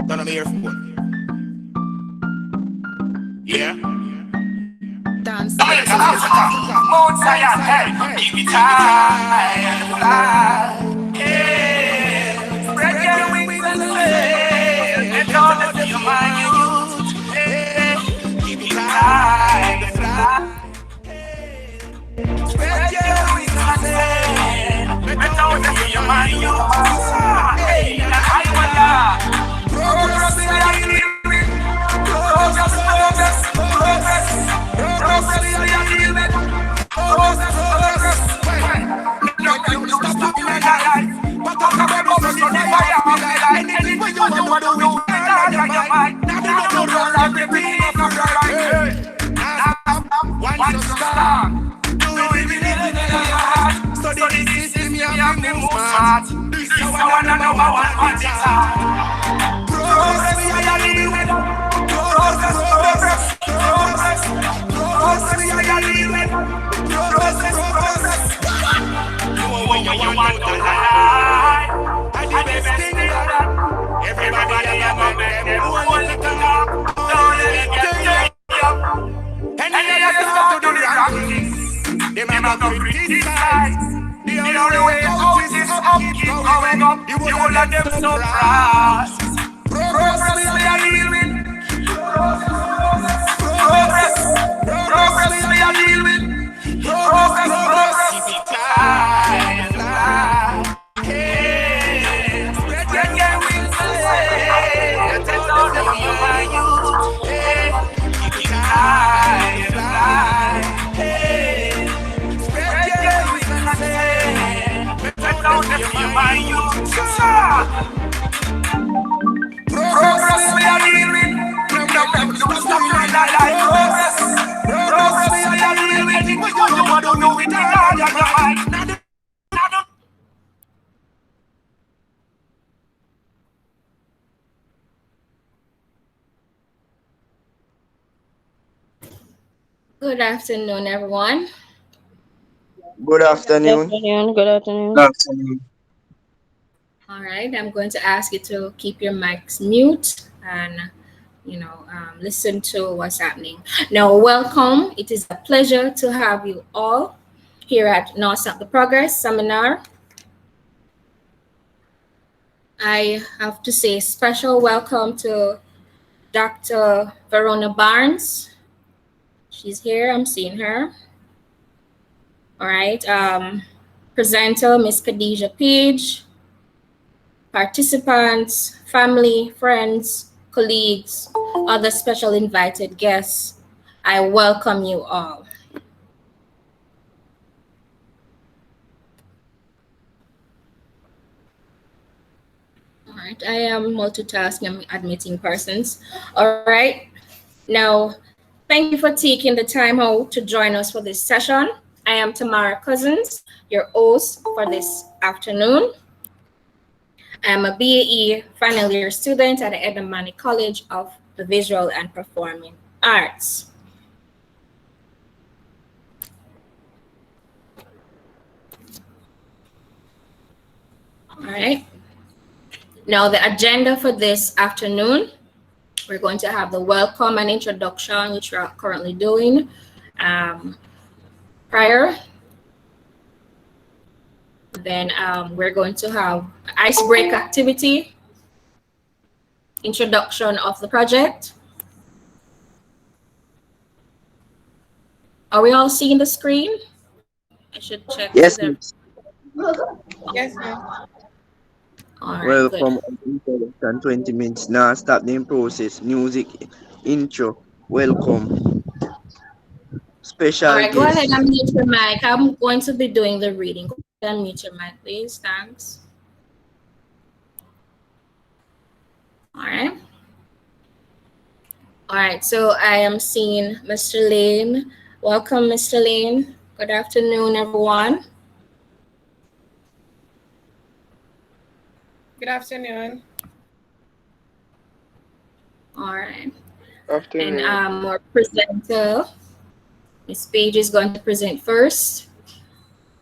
Turn on the earphone. Yeah. Dance. Mount Zion, hey, give it high and fly. Hey, spread your wings and sail. Let all of your mind use. Hey, give it high and fly. Spread your wings and sail. Let all of your mind use. Hey, I wonder. Progress we are living. Progress, progress, progress. Progress we are living. Progress, progress. No, you stop looking at life. But talk about progress on the fire of the light. Anything you want to do, it all on your mind. Now do not run like the beat of the right. Now, one so strong. Do it with your heart. Study the system, you have to move smart. This is our number one party. Progress we are living. Progress, progress, progress. Progress we are living. Progress, progress. When you want to lie, I do the best thing that everybody have a man. Who want to talk? Don't let it get you up. And then you start to do the wrong things. They might not criticize. The only way out is up, keep going up. You will let them surprise. Progress we are living. Progress, progress we are living. Progress, progress. Keep it high and fly. Hey, spread your wings and sail. Take all the mind you. Hey, keep it high and fly. Hey, spread your wings and sail. Take all the mind you. Progress we are living. Stop doing that like progress. Progress we are living. What you want to do with it all your mind. Good afternoon, everyone. Good afternoon. Good afternoon. Good afternoon. All right, I'm going to ask you to keep your mics mute and listen to what's happening. Now, welcome. It is a pleasure to have you all here at Not Stop the Progress seminar. I have to say special welcome to Dr. Verona Barnes. She's here. I'm seeing her. All right. Presenter, Miss Khadija Page. Participants, family, friends, colleagues, other special invited guests, I welcome you all. All right, I am multitasking, I'm admitting persons. All right, now, thank you for taking the time out to join us for this session. I am Tamara Cousins, your host for this afternoon. I am a BAE final year student at the Edamani College of the Visual and Performing Arts. All right. Now the agenda for this afternoon, we're going to have the welcome and introduction, which we're currently doing prior. Then we're going to have icebreaker activity, introduction of the project. Are we all seeing the screen? I should check. Yes, Yes, ma'am. All right, welcome. good. Introduction 20 minutes. Now start the process. Music intro. Welcome. All Special right, go ahead guest. and mute your mic. I'm going to be doing the reading. Go ahead and mute your mic, please. Thanks. All right. All right, so I am seeing Mr. Lane. Welcome, Mr. Lane. Good afternoon, everyone. Good afternoon. All right. And Afternoon. our presenter, Miss Page, is going to present first.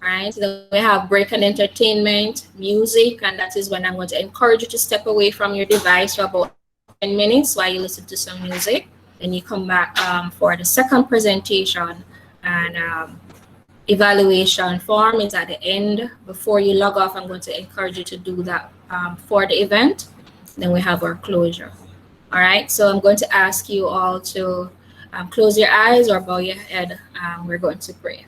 All right. So then we have break and entertainment, music, and that is when I'm going to encourage you to step away from your device for about 10 minutes while you listen to some music. Then you come back for the second presentation, and evaluation form is at the end. Before you log off, I'm going to encourage you to do that for the event. Then we have our closure. All right, so I'm going to ask you all to close your eyes or bow your head. We're going to pray.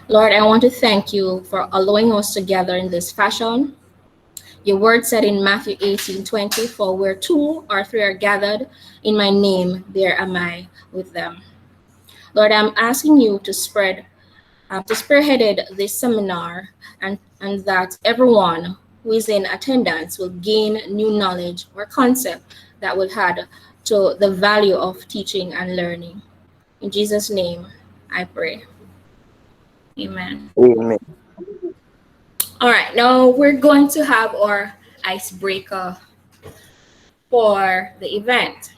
Lord, I want to thank you for allowing us to gather in this fashion. Your word said in Matthew 18:20, for where two or three are gathered in my name, there am I with them. Lord, I'm asking you to spearheaded this seminar and that everyone who is in attendance will gain new knowledge or concept that will add to the value of teaching and learning. In Jesus' name, I pray. Amen. Amen. All right, now we're going to have our icebreaker for the event.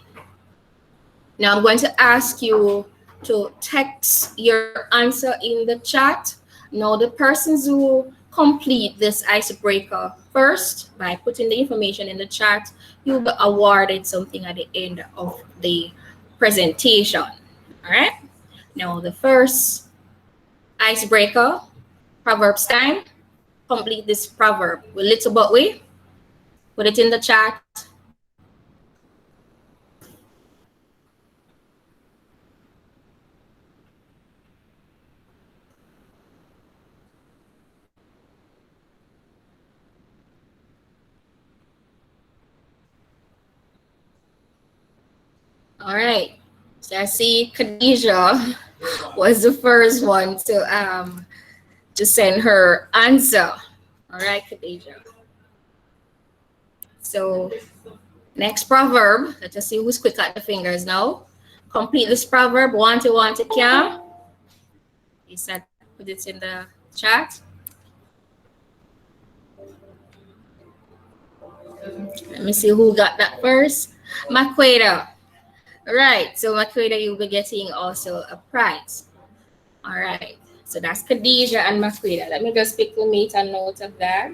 Now I'm going to ask you to text your answer in the chat. Now the persons who complete this icebreaker first by putting the information in the chat, you'll be awarded something at the end of the presentation. All right. Now the first icebreaker, Proverbs time. Complete this proverb with little but we. Put it in the chat. All right. So I see Khadijah was the first one to send her answer. All right, Khadijah. So next proverb. Let us see who's quick at the fingers now. Complete this proverb. Want to can. He said put it in the chat. Let me see who got that first. Maqueda. All right, so Maqueda, you'll be getting also a prize. All right, so that's Khadijah and Maqueda. Let me just quickly make a note of that.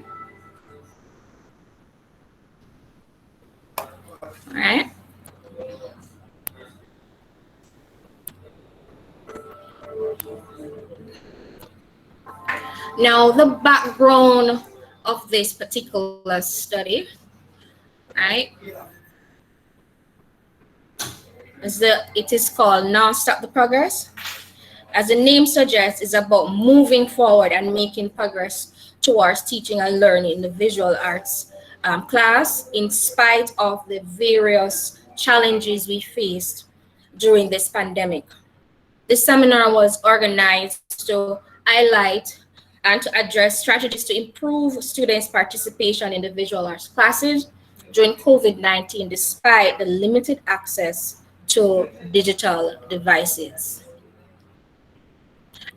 All right. Now, the background of this particular study, right? It is called Non-Stop the Progress. As the name suggests, it's about moving forward and making progress towards teaching and learning in the visual arts class in spite of the various challenges we faced during this pandemic. This seminar was organized to highlight and to address strategies to improve students' participation in the visual arts classes during COVID-19, despite the limited access to digital devices.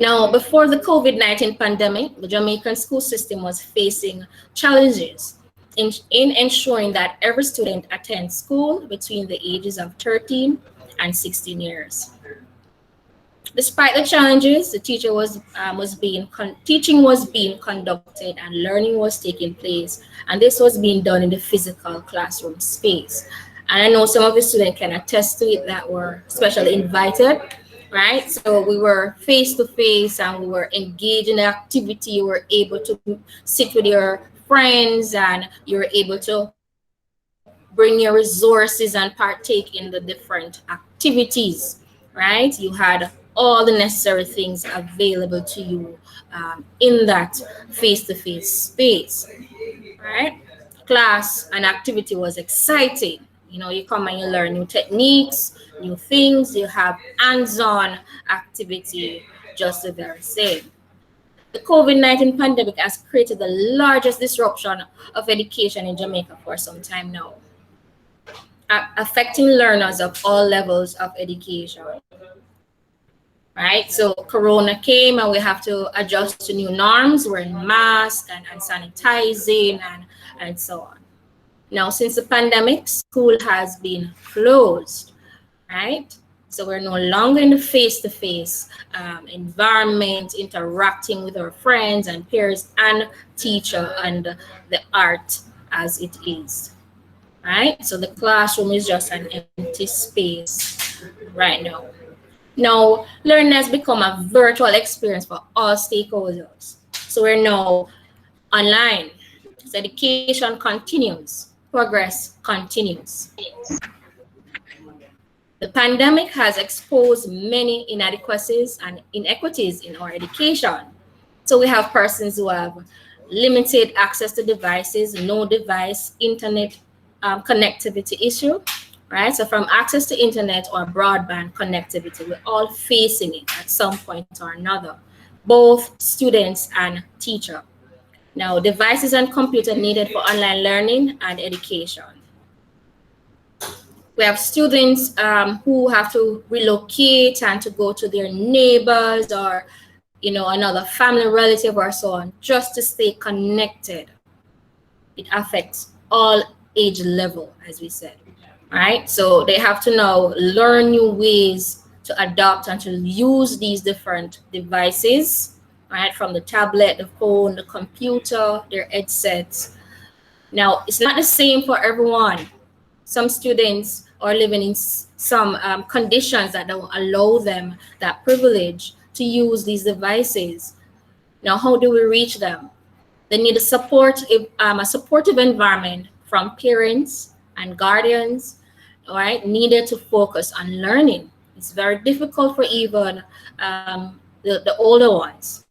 Now, before the COVID-19 pandemic, the Jamaican school system was facing challenges in ensuring that every student attends school between the ages of 13 and 16 years. Despite the challenges, the teaching was being conducted and learning was taking place, and this was being done in the physical classroom space. And I know some of the students can attest to it that were specially invited, right? So we were face to face and we were engaged in the activity. You were able to sit with your friends and you were able to bring your resources and partake in the different activities, right? You had all the necessary things available to you in that face-to-face space, right? Class and activity was exciting. You know, you come and you learn new techniques, new things, you have hands-on activity, just the very same. The COVID-19 pandemic has created the largest disruption of education in Jamaica for some time now, affecting learners of all levels of education. right? So Corona came and we have to adjust to new norms, wearing masks and sanitizing and so on. Now, since the pandemic, school has been closed, right? So we're no longer in the face-to-face environment, interacting with our friends and peers and teacher and the art as it is, right? So the classroom is just an empty space right now. Now, learning has become a virtual experience for all stakeholders. So we're now online. So education continues, progress continues. The pandemic has exposed many inadequacies and inequities in our education. So we have persons who have limited access to devices, no device, internet connectivity issue, right? So from access to internet or broadband connectivity, we're all facing it at some point or another, both students and teacher. Now, devices and computer needed for online learning and education. We have students who have to relocate and to go to their neighbors or, another family relative or so on, just to stay connected. It affects all age level, as we said, right? So they have to now learn new ways to adopt and to use these different devices, right? From the tablet, the phone, the computer, their headsets. Now, it's not the same for everyone. Some students are living in some conditions that don't allow them that privilege to use these devices. Now, how do we reach them? They need a supportive environment from parents and guardians, all right, needed to focus on learning. It's very difficult for even the older ones,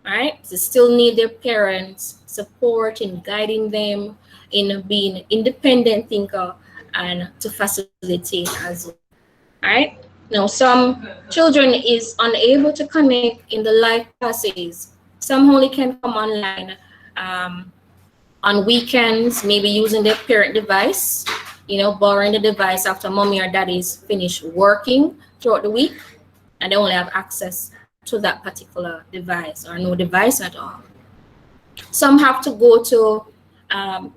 right? They still need their parents' support in guiding them in being independent thinker and to facilitate as well, right? Now, some children is unable to connect in the live classes. Some only can come online on weekends, maybe using their parent device, borrowing the device after mommy or daddy's finished working throughout the week, and they only have access to that particular device or no device at all. Some have to go to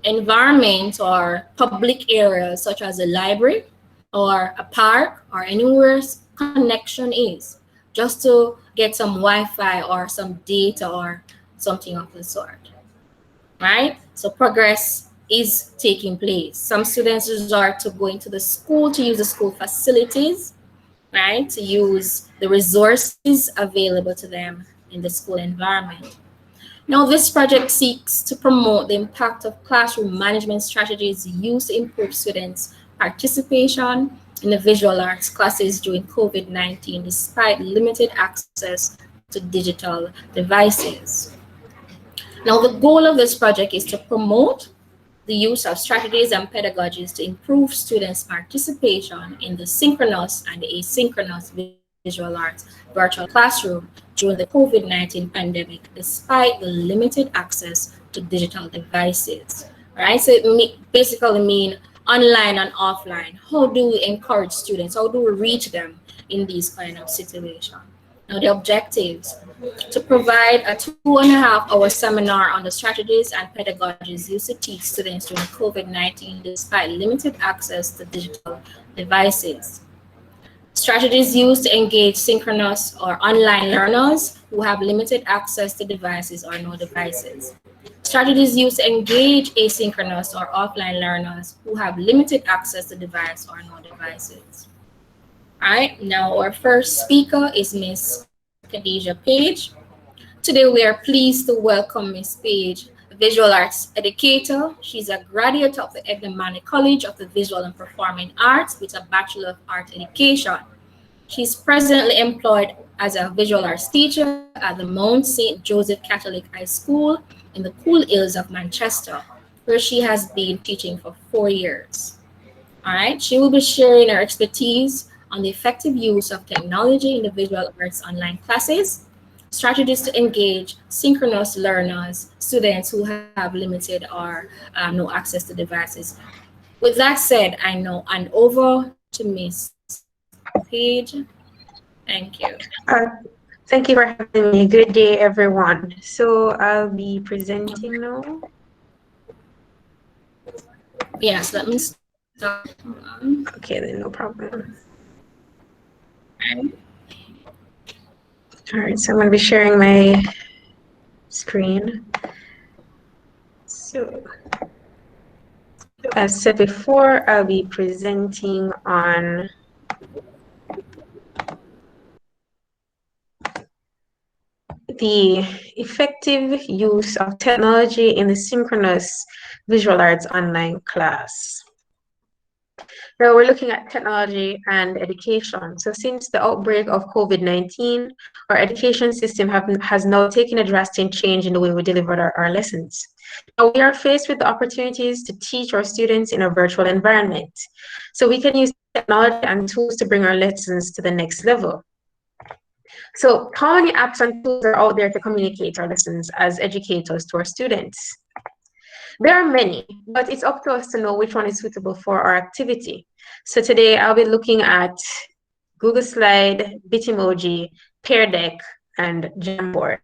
environments or public areas such as a library or a park or anywhere connection is, just to get some Wi-Fi or some data or something of the sort, right? So progress is taking place. Some students resort to going to the school to use the school facilities, right? To use the resources available to them in the school environment. Now, this project seeks to promote the impact of classroom management strategies used to improve students' participation in the visual arts classes during COVID-19, despite limited access to digital devices. Now, the goal of this project is to promote the use of strategies and pedagogies to improve students' participation in the synchronous and the asynchronous visual arts virtual classroom during the COVID-19 pandemic, despite the limited access to digital devices. Right? So it basically means online and offline. How do we encourage students? How do we reach them in these kind of situations? Now, the objectives: to provide a 2.5-hour seminar on the strategies and pedagogies used to teach students during COVID-19 despite limited access to digital devices. Strategies used to engage synchronous or online learners who have limited access to devices or no devices. Strategies used to engage asynchronous or offline learners who have limited access to device or no devices. All right, now our first speaker is Miss Khadija Page. Today we are pleased to welcome Miss Page, a visual arts educator. She's a graduate of the Egnomani College of the Visual and Performing Arts with a Bachelor of Art Education. She's presently employed as a visual arts teacher at the Mount St. Joseph Catholic High School in the Cool Hills of Manchester, where she has been teaching for 4 years. All right, she will be sharing her expertise on the effective use of technology in the visual arts online classes, strategies to engage synchronous learners, students who have limited or no access to devices. With that said, I now hand over to Miss Page. Thank you. Uh, Thank you for having me. Good day, everyone. So I'll be presenting now. Yes, let me start. Hold on. Okay, then no problem. All right, so I'm going to be sharing my screen. So as said before, I'll be presenting on the effective use of technology in the synchronous visual arts online class. Now we're looking at technology and education. So since the outbreak of COVID-19, our education system has now taken a drastic change in the way we deliver our lessons. Now we are faced with the opportunities to teach our students in a virtual environment. So we can use technology and tools to bring our lessons to the next level. So how many apps and tools are out there to communicate our lessons as educators to our students? There are many, but it's up to us to know which one is suitable for our activity. So today I'll be looking at Google Slide, Bitmoji, Pear Deck, and Jamboard.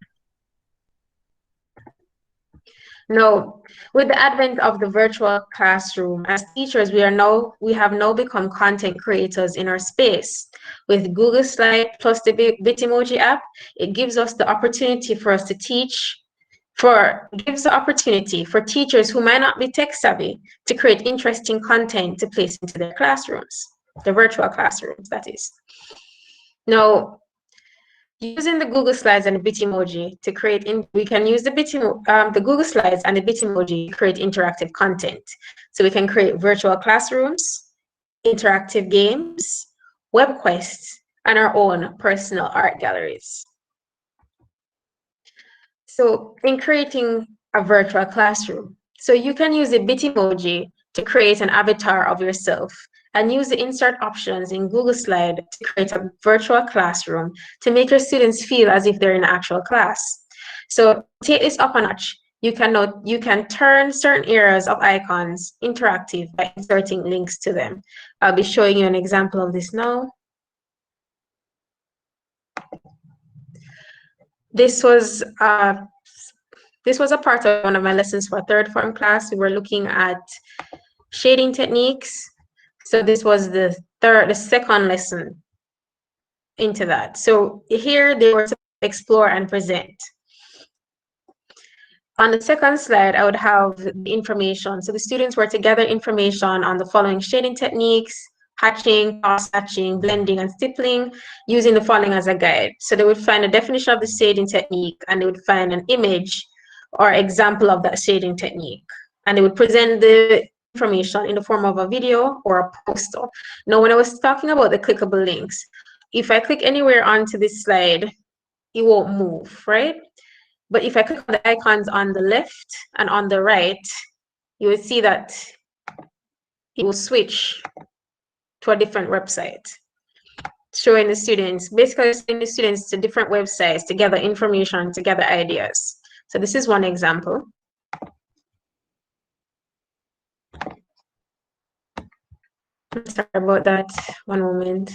Now, with the advent of the virtual classroom, as teachers, we have now become content creators in our space. With Google Slide plus the Bitmoji app, it gives us the opportunity for us to teach, gives the opportunity for teachers who might not be tech savvy to create interesting content to place into their classrooms, the virtual classrooms, that is. Now, using the Google Slides and the Bitmoji to create, we can use the Google Slides and the Bitmoji to create interactive content. So we can create virtual classrooms, interactive games, web quests, and our own personal art galleries. So in creating a virtual classroom, so you can use the Bitmoji to create an avatar of yourself and use the insert options in Google Slide to create a virtual classroom to make your students feel as if they're in actual class. So take this up a notch. You can turn certain areas of icons interactive by inserting links to them. I'll be showing you an example of this now. This was a part of one of my lessons for third form class. We were looking at shading techniques. So this was the second lesson into that. So here they were to explore and present. On the second slide, I would have the information. So the students were to gather information on the following shading techniques: hatching, cross-hatching, blending, and stippling, using the following as a guide. So they would find a definition of the shading technique, and they would find an image or example of that shading technique. And they would present the information in the form of a video or a poster. Now, when I was talking about the clickable links, if I click anywhere onto this slide, it won't move, right? But if I click on the icons on the left and on the right, you will see that it will switch to a different website, showing the students, basically sending the students to different websites to gather information, to gather ideas. So this is one example. Sorry about that, one moment.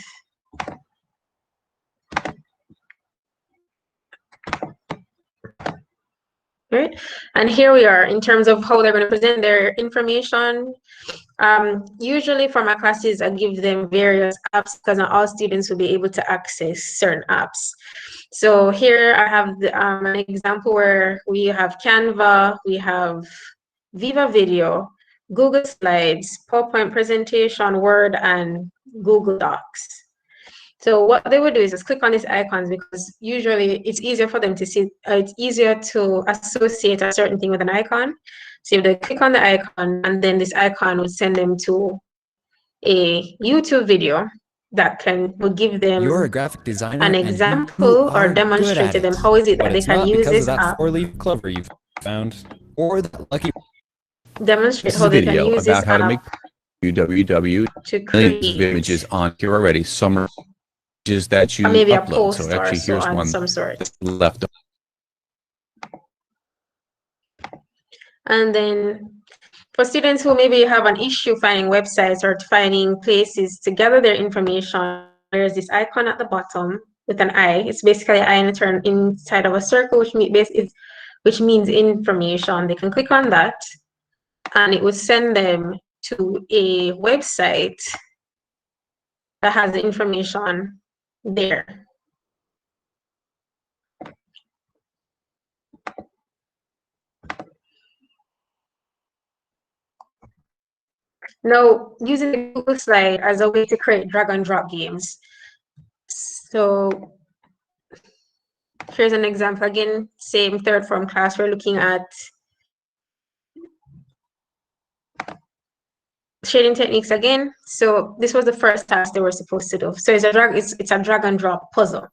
Right, and here we are in terms of how they're going to present their information. Usually for my classes, I give them various apps because not all students will be able to access certain apps. So here I have an example where we have Canva, we have Viva Video, Google Slides, PowerPoint presentation, Word, and Google Docs. So what they would do is just click on these icons because usually it's easier for them to see, it's easier to associate a certain thing with an icon. So if they click on the icon, and then this icon would send them to a YouTube video that will give them You're a graphic designer an and example or demonstrate to them how is it that they can use this app. Four-leaf clover you found, or that lucky. Demonstrate This is how a they can video use this about how to app make www to millions of create images on here already. Some are images that you maybe a upload. post So or actually, so here's on one some sort. that's left. And then for students who maybe have an issue finding websites or finding places to gather their information, there's this icon at the bottom with an eye. It's basically an eye and a turn inside of a circle, which means information. They can click on that, and it would send them to a website that has the information there. Now, using the Google slide as a way to create drag and drop games. So here's an example. Again, same third form class. We're looking at shading techniques again. So this was the first task they were supposed to do. So it's a drag and drop puzzle.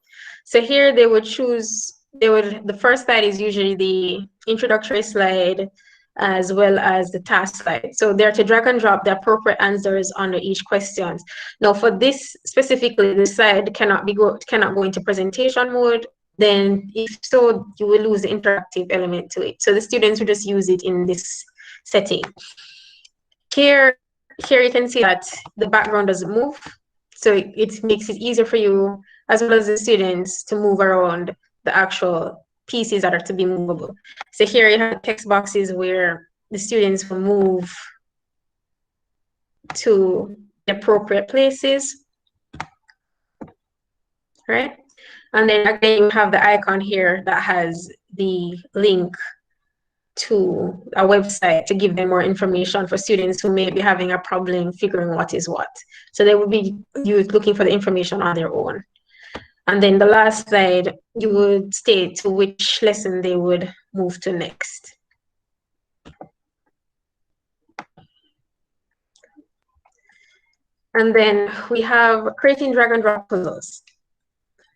So here they would choose, the first slide is usually the introductory slide as well as the task slide. So they're to drag and drop the appropriate answers under each question. Now for this specifically, the slide cannot go into presentation mode. Then if so, you will lose the interactive element to it. So the students will just use it in this setting. Here you can see that the background doesn't move. So it makes it easier for you as well as the students to move around the actual pieces that are to be movable. So here you have text boxes where the students will move to the appropriate places, right? And then again, you have the icon here that has the link to a website to give them more information for students who may be having a problem figuring what is what. So they will be looking for the information on their own. And then the last slide, you would state to which lesson they would move to next. And then we have creating drag and drop puzzles.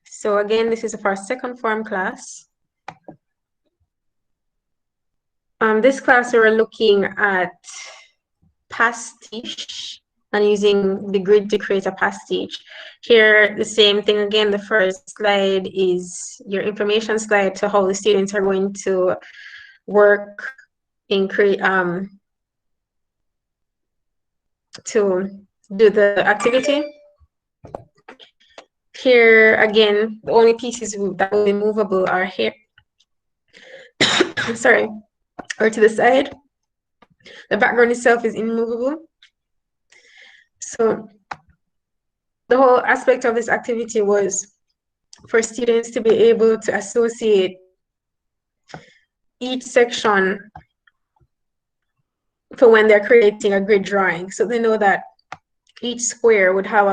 So again, this is for our second form class. This class we were looking at pastiche and using the grid to create a pastiche. Here, the same thing again. The first slide is your information slide to how the students are going to work in to do the activity. Here again, the only pieces that will be movable are here. Sorry, or to the side. The background itself is immovable. So the whole aspect of this activity was for students to be able to associate each section for when they're creating a grid drawing. So they know that each square would have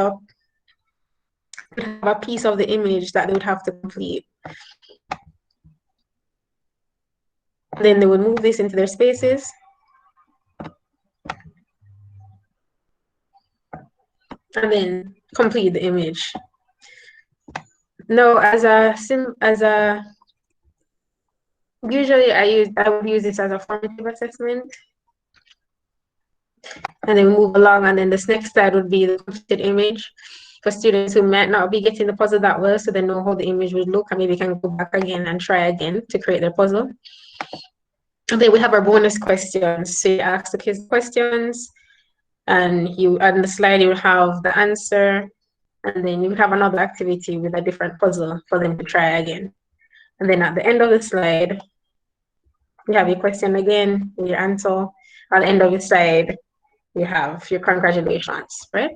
a piece of the image that they would have to complete. Then they would move this into their spaces. And then complete the image. Now, usually I would use this as a formative assessment. And then move along, and then this next slide would be the completed image for students who might not be getting the puzzle that well, so they know how the image would look, and maybe can go back again and try again to create their puzzle. And then we have our bonus questions. So you ask the kids questions, and on the slide you will have the answer, and then you would have another activity with a different puzzle for them to try again. And then at the end of the slide, you have your question again, your answer. At the end of the slide, you have your congratulations, right?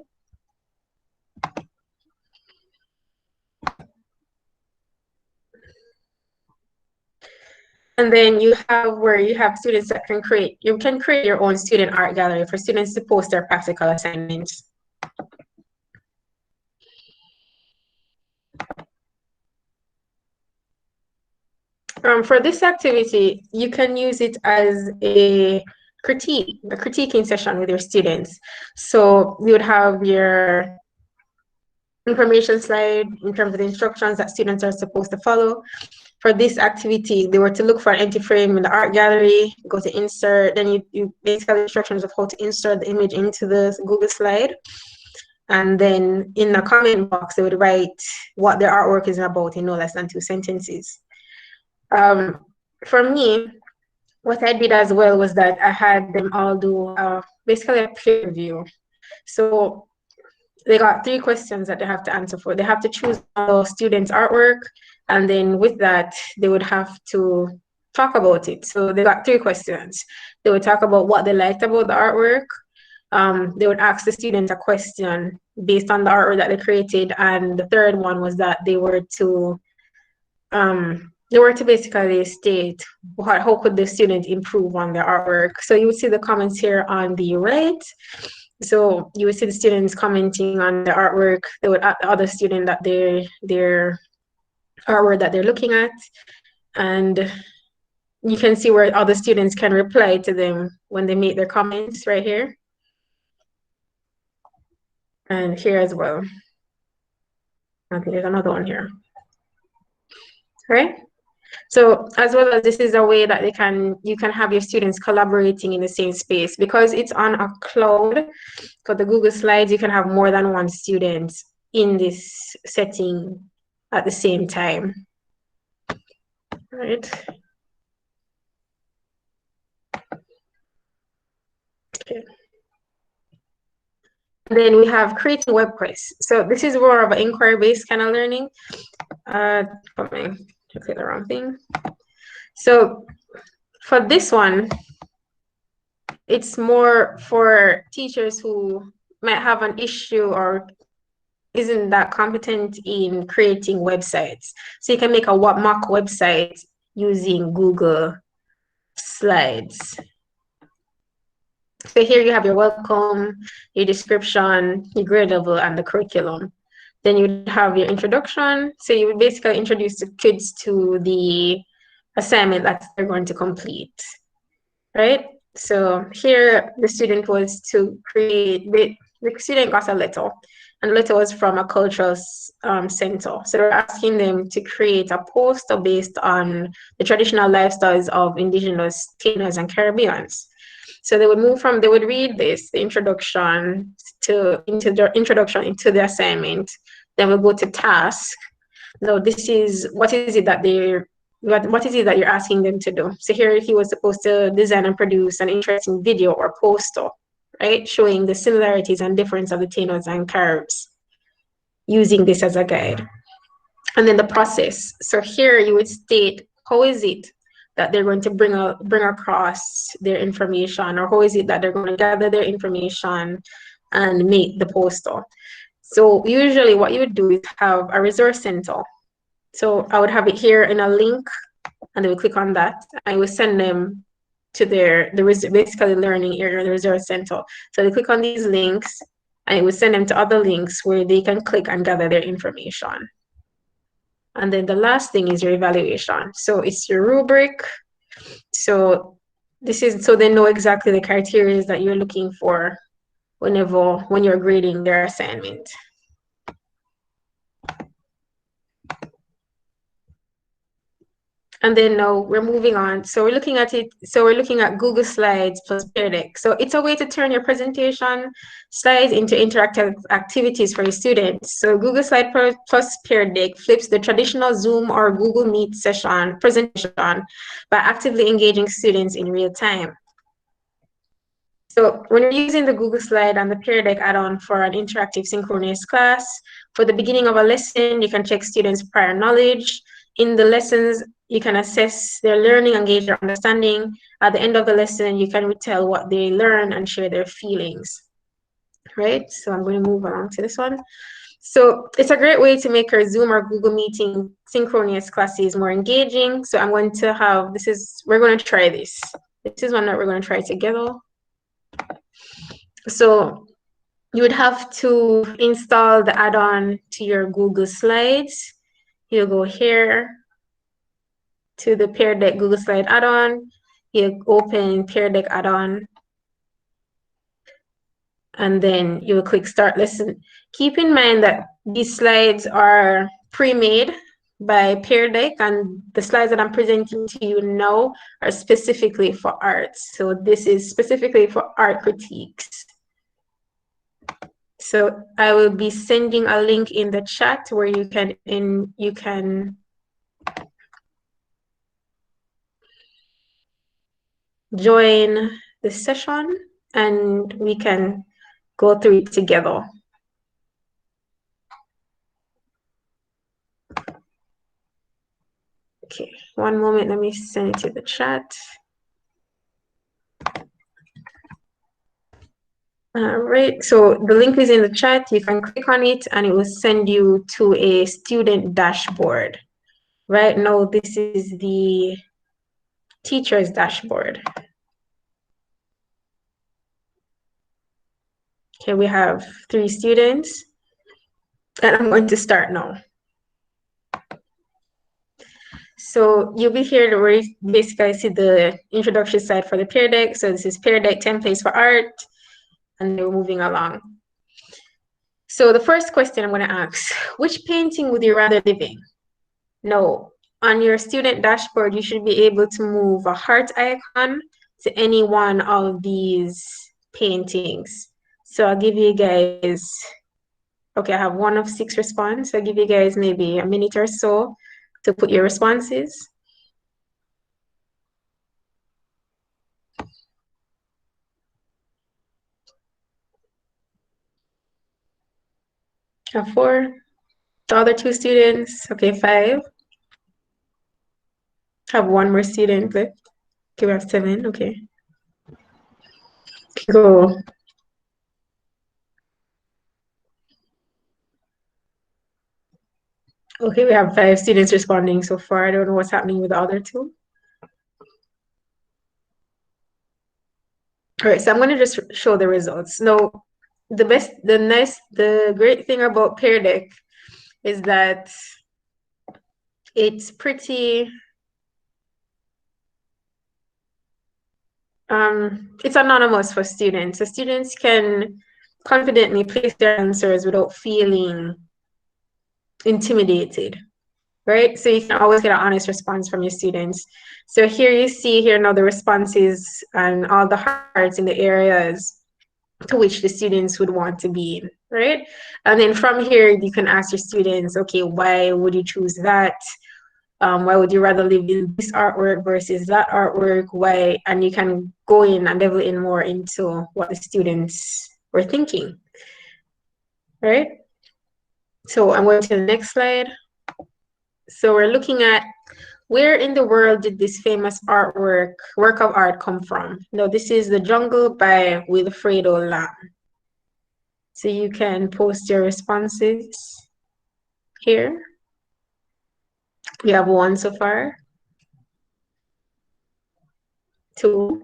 And then you have where you have students that can create your own student art gallery for students to post their practical assignments. For this activity, you can use it as a critiquing session with your students. So you would have your information slide in terms of the instructions that students are supposed to follow. For this activity, they were to look for an empty frame in the art gallery, go to insert, then you basically instructions of how to insert the image into the Google slide. And then in the comment box, they would write what their artwork is about in no less than 2 sentences. For me, what I did as well was that I had them all do basically a peer review. So they got 3 questions that they have to answer for. They have to choose a student's artwork, and then with that, they would have to talk about it. So they got 3 questions. They would talk about what they liked about the artwork. They would ask the student a question based on the artwork that they created, and the third one was that they were to basically state how could the student improve on their artwork. So you would see the comments here on the right. So you would see the students commenting on the artwork. They would ask the other student that their artwork that they're looking at, and you can see where other students can reply to them when they make their comments right here. And here as well. I think there's another one here. Right? So as well as this is a way that you can have your students collaborating in the same space, because it's on a cloud. For the Google Slides, you can have more than one student in this setting at the same time. Right? Okay. Then we have creating web quests. So this is more of an inquiry-based kind of learning. I clicked the wrong thing. So for this one, it's more for teachers who might have an issue or isn't that competent in creating websites. So you can make a mock website using Google Slides. So here you have your welcome, your description, your grade level, and the curriculum. Then you would have your introduction. So you would basically introduce the kids to the assignment that they're going to complete, right? So here the student was to create, the student got a letter, and the letter was from a cultural center. So they're asking them to create a poster based on the traditional lifestyles of indigenous Tainos and Caribbeans. So they would read this, the introduction into the assignment. Then we'll go to task. Now what is it that you're asking them to do? So here he was supposed to design and produce an interesting video or poster, right? Showing the similarities and difference of the Tainos and Caribs, using this as a guide. And then the process. So here you would state, how is it that they're going to bring across their information, or how is it that they're going to gather their information and make the poster? So usually what you would do is have a resource center. So I would have it here in a link, and they will click on that. I will send them to the basically learning area, the resource center. So they click on these links, and it will send them to other links where they can click and gather their information. And then the last thing is your evaluation. So it's your rubric. So they know exactly the criteria that you're looking for when you're grading their assignment. And then now we're moving on. So we're looking at it. So we're looking at Google Slides plus Pear Deck. So it's a way to turn your presentation slides into interactive activities for your students. So Google Slide plus Pear Deck flips the traditional Zoom or Google Meet presentation by actively engaging students in real time. So when you're using the Google Slide and the Pear Deck add-on for an interactive synchronous class, for the beginning of a lesson, you can check students' prior knowledge. In the lessons, you can assess their learning and gauge their understanding. At the end of the lesson, you can retell what they learn and share their feelings, right? So I'm going to move along to this one. So it's a great way to make your Zoom or Google Meeting synchronous classes more engaging. So I'm going to have, we're going to try this. This is one that we're going to try together. So you would have to install the add-on to your Google Slides. You'll go here to the Pear Deck Google Slide add-on. You open Pear Deck add-on, and then you will click Start Lesson. Keep in mind that these slides are pre-made by Pear Deck, and the slides that I'm presenting to you now are specifically for arts. So this is specifically for art critiques. So I will be sending a link in the chat where you can join the session and we can go through it together. One moment, let me send it to the chat. All right, so the link is in the chat. You can click on it and it will send you to a student dashboard. Right now, this is the teacher's dashboard. Okay, we have 3 students and I'm going to start now. So you'll be here to where you basically see the introductory side for the peer deck. So this is peer deck templates for art, and we're moving along. So the first question I'm going to ask, which painting would you rather live in? Now, on your student dashboard, you should be able to move a heart icon to any one of these paintings. So I'll give you guys, okay, I have 1 of 6 response. I'll give you guys maybe a minute or so to put your responses. I have 4. The other 2 students, okay, 5. I have 1 more student left. Okay, we have 7, okay. Go. Okay, we have 5 students responding so far. I don't know what's happening with the other 2. All right, so I'm going to just show the results. Now, the great thing about Pear Deck is that it's pretty, it's anonymous for students. So students can confidently place their answers without feeling intimidated, right? So you can always get an honest response from your students. So here you see here now the responses and all the hearts in the areas to which the students would want to be in, right? And then from here, you can ask your students, okay, why would you choose that? Why would you rather live in this artwork versus that artwork? Why? And you can go in and delve in more into what the students were thinking, right? So I'm going to the next slide. So we're looking at where in the world did this famous work of art come from? Now, this is The Jungle by Wilfredo Lam. So you can post your responses here. We have 1 so far. 2.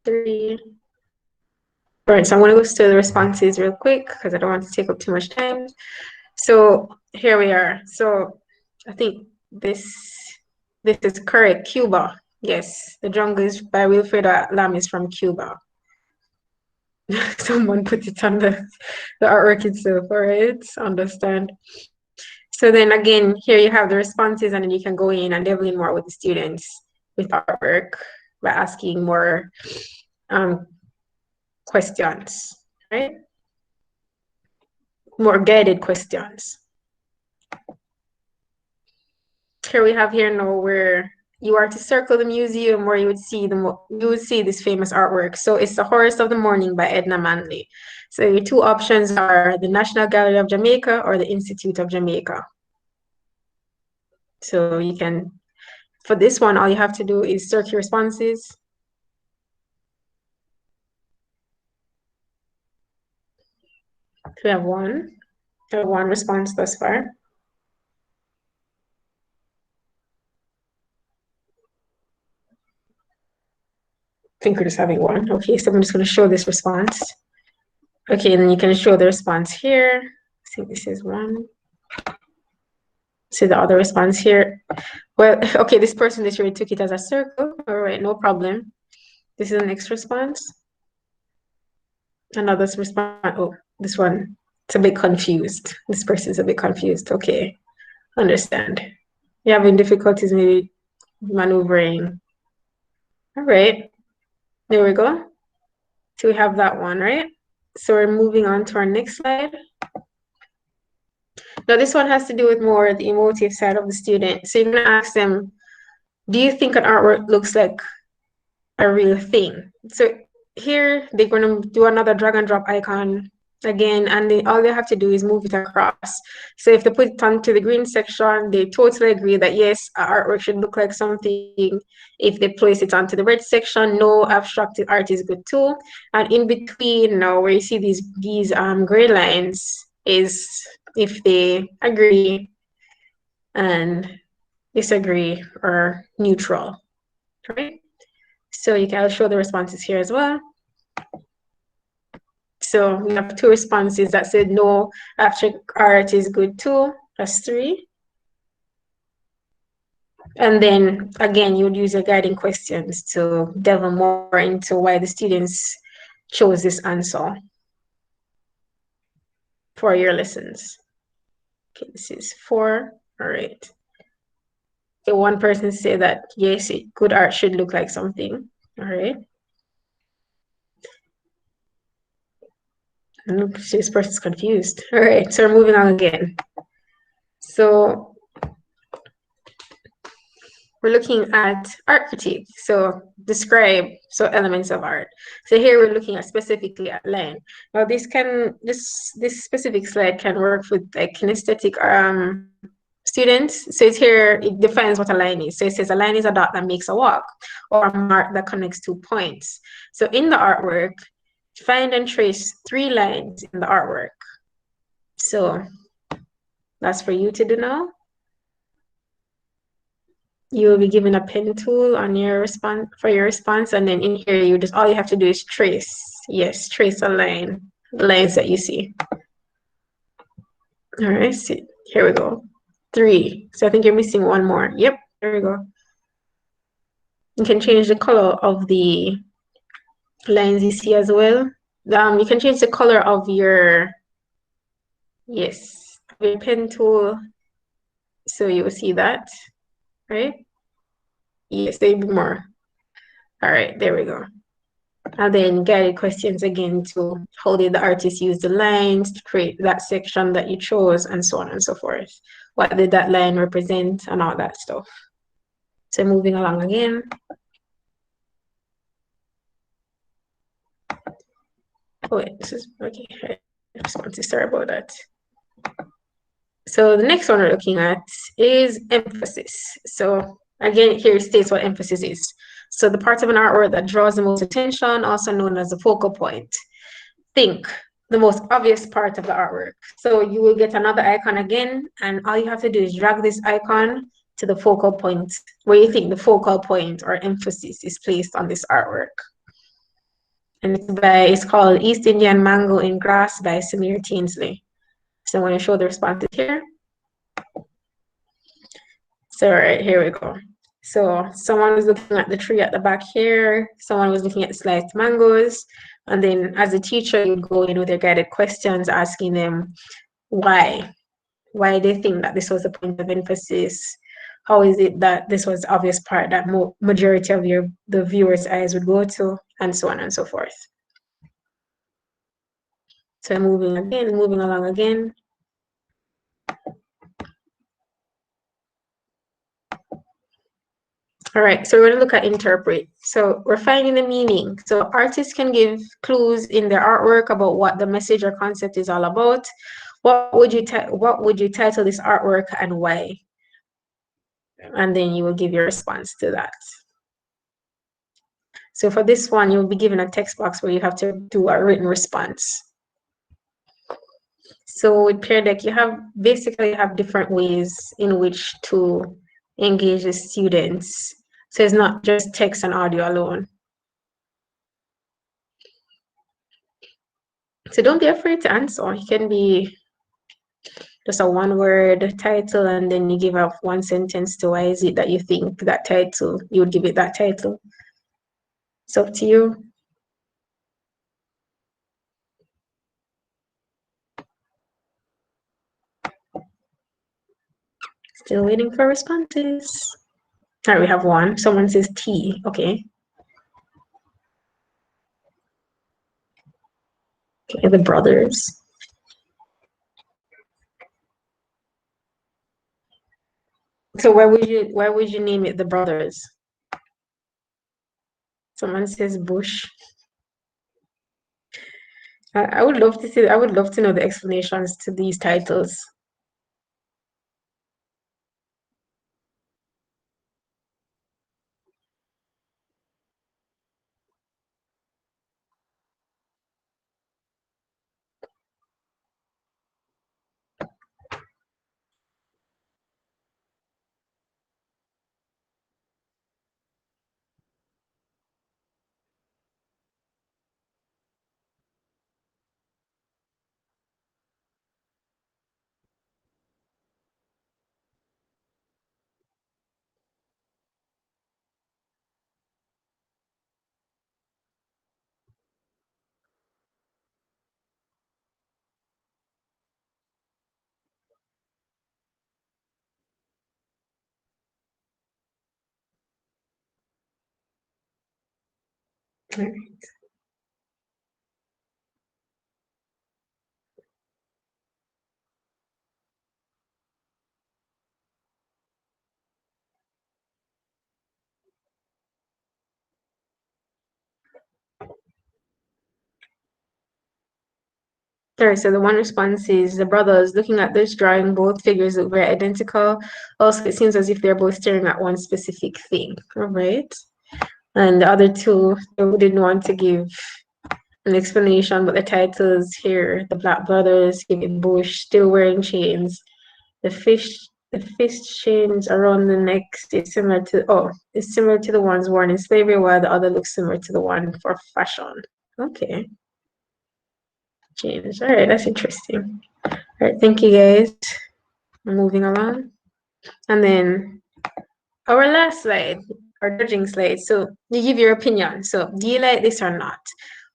3. All right, so I'm going to go to the responses real quick because I don't want to take up too much time. So here we are. So I think this is correct. Cuba. Yes, The Jungle is by Wilfredo Lam is from Cuba. Someone put it on the artwork itself. All right, understand. So then again, here you have the responses, and then you can go in and delve in more with the students with artwork by asking more questions, right? More guided questions. Here we have here now where you are to circle the museum where you would see this famous artwork. So it's The Horrors of the Morning by Edna Manley. So your 2 options are the National Gallery of Jamaica or the Institute of Jamaica. So you can, for this one, all you have to do is search your responses. We have 1. We have 1 response thus far. I think we're just having 1. Okay, so I'm just going to show this response. Okay, and then you can show the response here. I think this is 1. See the other response here. Well, okay, this person literally took it as a circle. All right, no problem. This is the next response. Another response. Oh, this one. It's a bit confused. This person's a bit confused. Okay, understand. You're having difficulties maybe maneuvering. All right, there we go. So we have that one, right? So we're moving on to our next slide. Now this one has to do with more the emotive side of the student. So you're gonna ask them, do you think an artwork looks like a real thing? So here they're going to do another drag and drop icon again, and all they have to do is move it across. So if they put it onto the green section, they totally agree that yes, our artwork should look like something. If they place it onto the red section, no, abstract art is good too. And in between now, where you see these gray lines, is if they agree and disagree or neutral, right? So you can show the responses here as well. So we have 2 responses that said no, abstract art is good too. That's 3. And then again, you would use your guiding questions to delve more into why the students chose this answer for your lessons. Okay, this is 4. All right. Okay, one person said that yes, good art should look like something. All right. This person's confused. All right, so we're moving on again. So we're looking at art critique. So describe elements of art. So here we're looking at specifically at line. Now this specific slide can work with like kinesthetic students. So it's here, it defines what a line is. So it says a line is a dot that makes a walk or a mark that connects 2 points. So in the artwork, find and trace 3 lines in the artwork. So that's for you to do now. You will be given a pen tool on your response for your response, and then in here you just all you have to do is trace. Yes, trace a line, the lines that you see. All right, see, here we go. 3. So I think you're missing one more. Yep, there we go. You can change the color of the lines you see as well. You can change the color of your your pen tool, so you will see that, right? Yes, there will be more. All right, there we go. And then guided questions again to how did the artist use the lines to create that section that you chose, and so on and so forth. What did that line represent and all that stuff. So moving along again. Oh wait, this is okay. Responses, sorry about that. So the next one we're looking at is emphasis. So again, here it states what emphasis is. So the part of an artwork that draws the most attention, also known as the focal point. Think the most obvious part of the artwork. So you will get another icon again, and all you have to do is drag this icon to the focal point where you think the focal point or emphasis is placed on this artwork. And it's called East Indian Mango in Grass by Samir Tinsley. So I'm going to show the responses here. So right, here we go. So someone was looking at the tree at the back here. Someone was looking at the sliced mangoes. And then as a teacher, you go in with your guided questions, asking them why they think that this was the point of emphasis. How is it that this was the obvious part that majority of the viewers' eyes would go to, and so on and so forth. So moving along again. All right, so we're going to look at interpret. So we're finding the meaning. So artists can give clues in their artwork about what the message or concept is all about. What would you title this artwork and why? And then you will give your response to that. So for this one, you'll be given a text box where you have to do a written response. So with Pear Deck, you basically have different ways in which to engage the students. So it's not just text and audio alone. So don't be afraid to answer. It can be just a 1-word title, and then you give up 1 sentence to why is it that you think that title, you would give it that title. It's up to you. Still waiting for responses. All right, we have 1. Someone says T. Okay. Okay, the brothers. So why would you name it the brothers? Someone says Bush. I would love to see. I would love to know the explanations to these titles. All right. All right, so the one response is the brothers looking at this drawing, both figures look very identical. Also, it seems as if they're both staring at one specific thing. All right. And the other two, they didn't want to give an explanation, but the titles here, the Black Brothers, give it bush, still wearing chains. The fist chains around the neck is similar to it's similar to the ones worn in slavery, while the other looks similar to the one for fashion. Okay. Chains. All right, that's interesting. All right, thank you guys. Moving along. And then our last slide, our judging slide. So you give your opinion. So do you like this or not?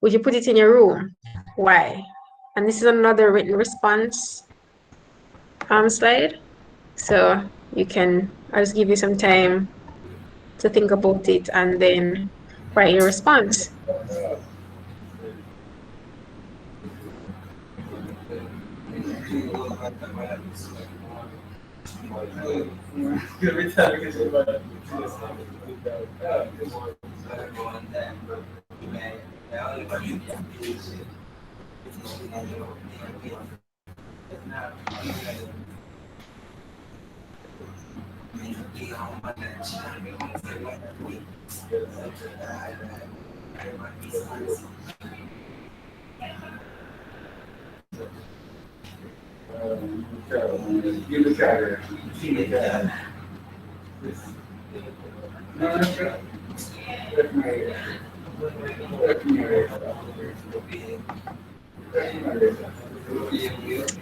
Would you put it in your room? Why? And this is another written response slide. So you can, I'll just give you some time to think about it and then write your response.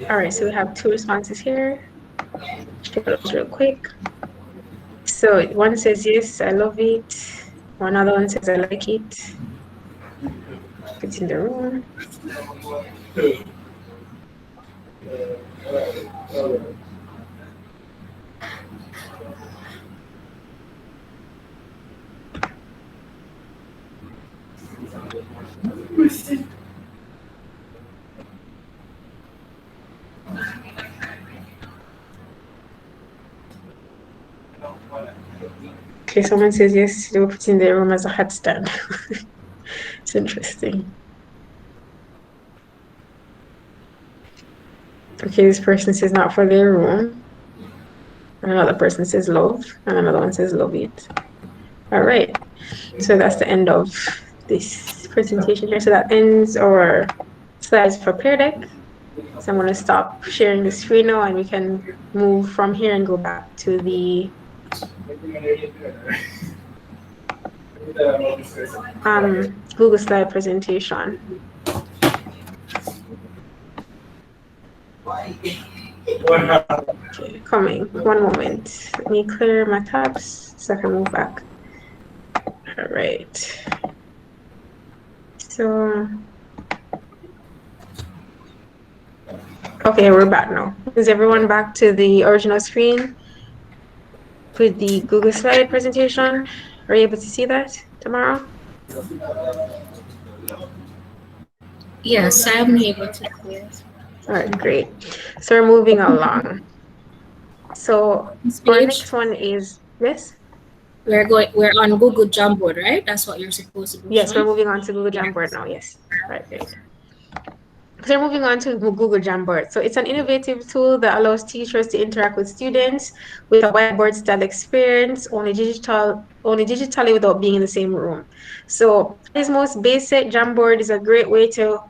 All right, so we have two responses here. Check those real quick. So one says, yes, I love it. One other one says, I like it. It's in the room. Okay, someone says yes, they will put in their room as a hat stand. It's interesting. Okay, this person says not for their room. Another person says love, and another one says love it. All right, so that's the end of this presentation here. So that ends our slides for Pear Deck. So I'm going to stop sharing the screen now, and we can move from here and go back to the Google slide presentation. Okay, coming. One moment. Let me clear my tabs so I can move back. All right. So, okay, we're back now. Is everyone back to the original screen with the Google slide presentation? Are you able to see that tomorrow? Yes, I'm able to see it. All right, great. So we're moving along. So our next one is, yes? We're on Google Jamboard, right? That's what you're supposed to do. Yes, we're moving on to Google Jamboard now, yes. All right, great. So we're moving on to Google Jamboard. So it's an innovative tool that allows teachers to interact with students with a whiteboard style experience, only digitally without being in the same room. So at its most basic, Jamboard is a great way to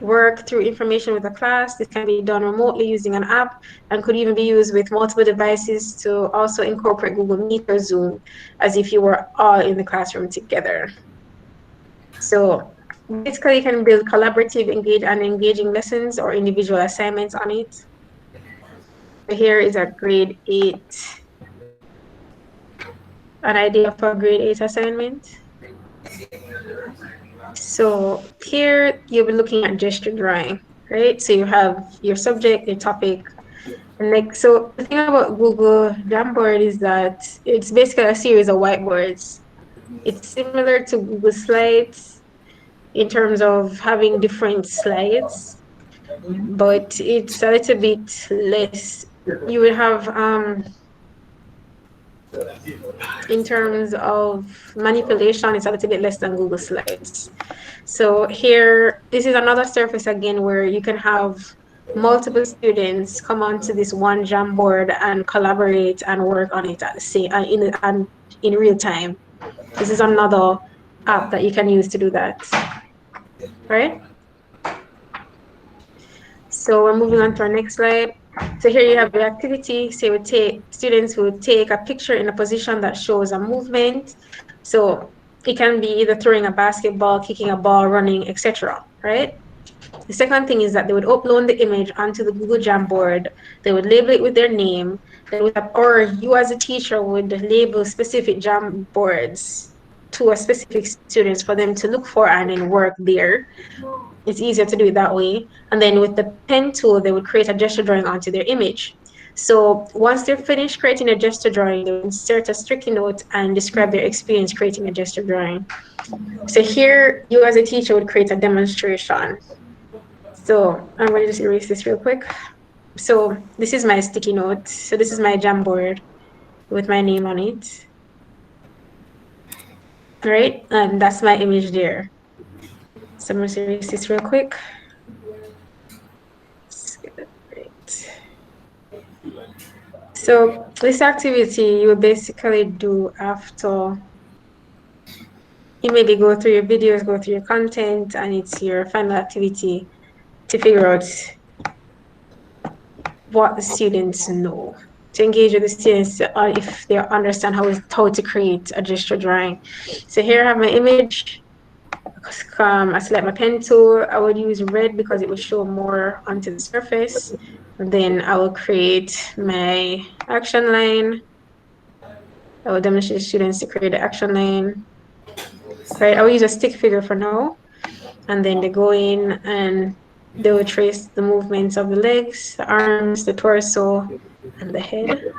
work through information with a class. This can be done remotely using an app and could even be used with multiple devices to also incorporate Google Meet or Zoom as if you were all in the classroom together. So basically, you can build collaborative, engaging lessons or individual assignments on it. So here is a grade 8, an idea for a grade 8 assignment. So here you'll be looking at gesture drawing, right? So you have your subject, your topic, and like, so the thing about Google Jamboard is that it's basically a series of whiteboards. It's similar to Google Slides in terms of having different slides, but it's a little bit less. You will have in terms of manipulation, it's a little bit less than Google Slides. So here, this is another surface again where you can have multiple students come onto this one Jamboard and collaborate and work on it at the same in real time. This is another app that you can use to do that, right? So we're moving on to our next slide. So here you have the activity. So students will take a picture in a position that shows a movement. So it can be either throwing a basketball, kicking a ball, running, etc. Right? The second thing is that they would upload the image onto the Google Jamboard. They would label it with their name. Or you as a teacher would label specific Jamboards to a specific students for them to look for and then work there. It's easier to do it that way. And then with the pen tool, they would create a gesture drawing onto their image. So once they're finished creating a gesture drawing, they would insert a sticky note and describe their experience creating a gesture drawing. So here, you as a teacher would create a demonstration. So I'm going to just erase this real quick. So this is my sticky note. So this is my Jamboard with my name on it. All right, and that's my image there. So I'm going to erase this real quick. So this activity you will basically do after you maybe go through your videos, go through your content, and it's your final activity to figure out what the students know, to engage with the students if they understand how to create a gesture drawing. So here I have my image. I select my pen tool. I would use red because it will show more onto the surface. And then I will create my action line. I will demonstrate to students to create the action line. Right, I will use a stick figure for now. And then they go in and they will trace the movements of the legs, the arms, the torso, and the head.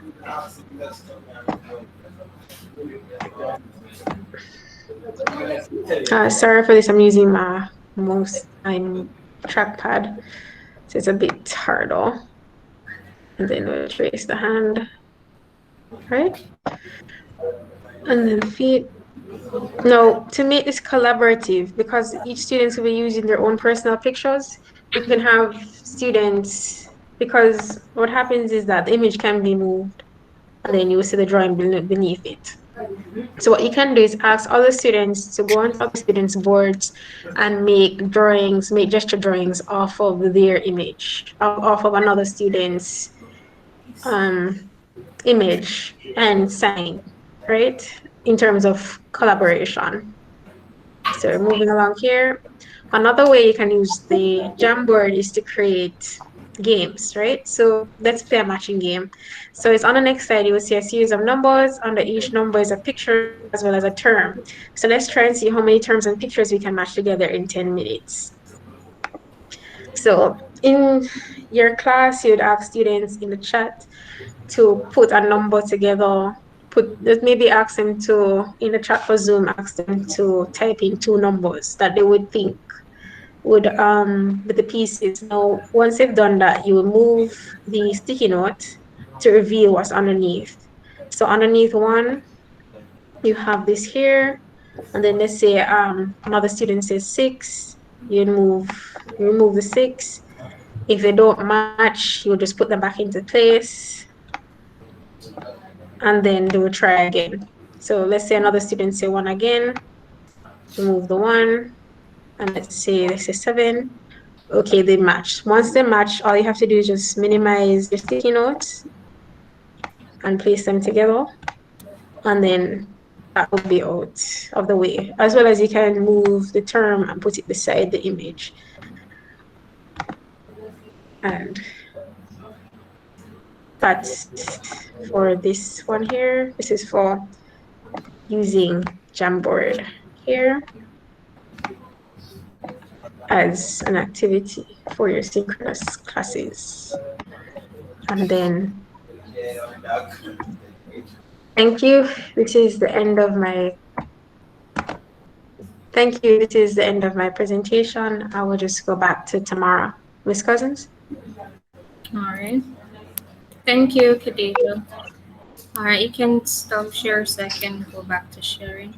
Sorry for this, I'm using my mouse and trackpad, so it's a bit harder. And then we'll trace the hand, right? And then feet. Now, to make this collaborative, because each student will be using their own personal pictures, you can have students, because what happens is that the image can be moved, and then you will see the drawing beneath it. So what you can do is ask other students to go on other students' boards and make drawings, make gesture drawings off of their image, off of another student's image and sign, right? In terms of collaboration. So moving along here, another way you can use the Jamboard is to create games, right? So let's play a matching game. So it's on the next slide, you will see a series of numbers. Under each number is a picture as well as a term. So let's try and see how many terms and pictures we can match together in 10 minutes. So in your class, you'd ask students in the chat to put a number together, maybe ask them to, in the chat for Zoom, ask them to type in two numbers that they would think would with the pieces. Now, once they've done that, you will move the sticky note to reveal what's underneath. So underneath one, you have this here, and then let's say another student says 6, you remove the 6. If they don't match, you'll just put them back into place and then do a try again. So let's say another student say 1 again, remove the 1, and let's say this is 7. Okay, they match. Once they match, all you have to do is just minimize your sticky notes and place them together, and then that will be out of the way. As well as you can move the term and put it beside the image. And that's for this one here. This is for using Jamboard here as an activity for your synchronous classes. And then, thank you. This is the end of my presentation. I will just go back to Tamara. Miss Cousins? All right. Thank you, Khadija. All right, you can stop share a second, go back to sharing.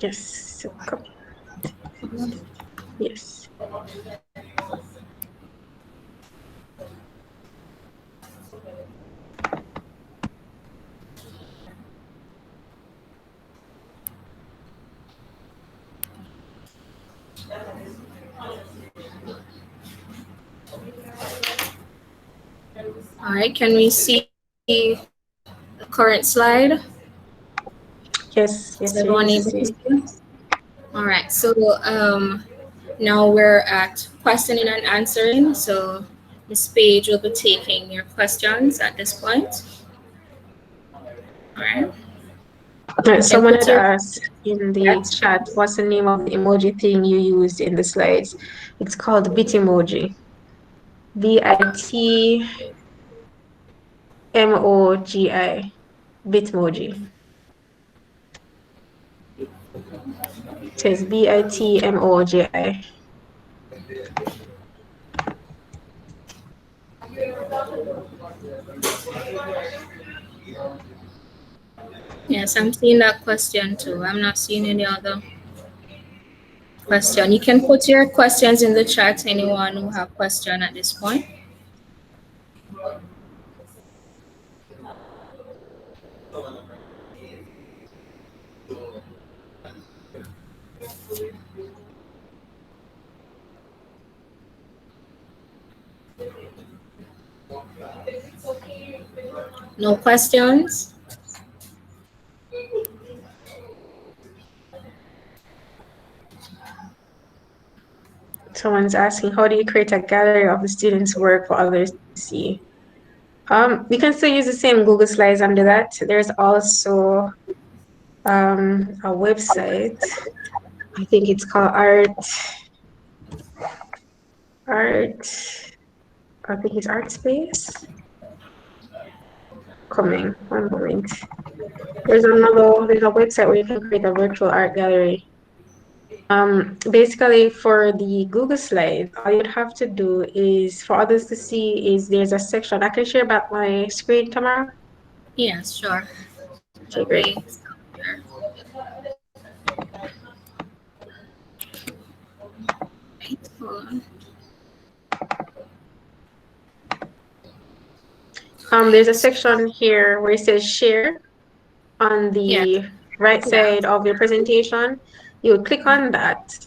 Yes. Yes. All right, can we see the current slide? Yes, yes, Everyone able to see? All right, so now we're at questioning and answering. So Ms. Page will be taking your questions at this point. All right. Someone had asked in the chat, what's the name of the emoji thing you used in the slides? It's called Bitmoji. Bitmogi. Bitmoji. It says Bitmogi. Yes, I'm seeing that question too. I'm not seeing any other question. You can put your questions in the chat, anyone who have question at this point. No questions? Someone's asking, how do you create a gallery of the students' work for others to see? You can still use the same Google Slides under that. There's also a website. I think it's called I think it's ArtSpace. Coming, one moment. There's a website where you can create a virtual art gallery. Basically for the Google Slide, all you'd have to do is for others to see is there's a section. I can share back my screen tomorrow. Yes, sure. Okay, great. There's a section here where it says share on the right side of your presentation. You would click on that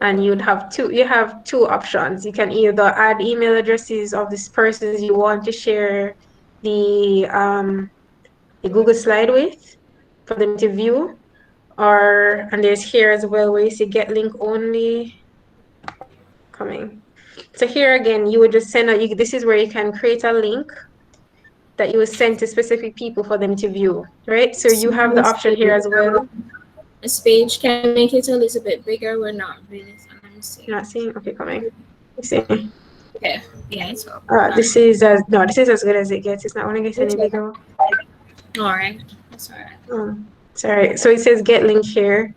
and you have two options. You can either add email addresses of these persons you want to share the Google slide with for them to view, and there's here as well where you see get link only. Coming. So here again, you would just send this is where you can create a link that you will send to specific people for them to view, right? So you have the option here as well. This page can make it a little bit bigger. We're not really. Not seeing. Okay, coming. Let's see. Okay. Yeah, it's up. This is as good as it gets. It's not going to get any bigger. All right. That's all right. Sorry. So it says get link here.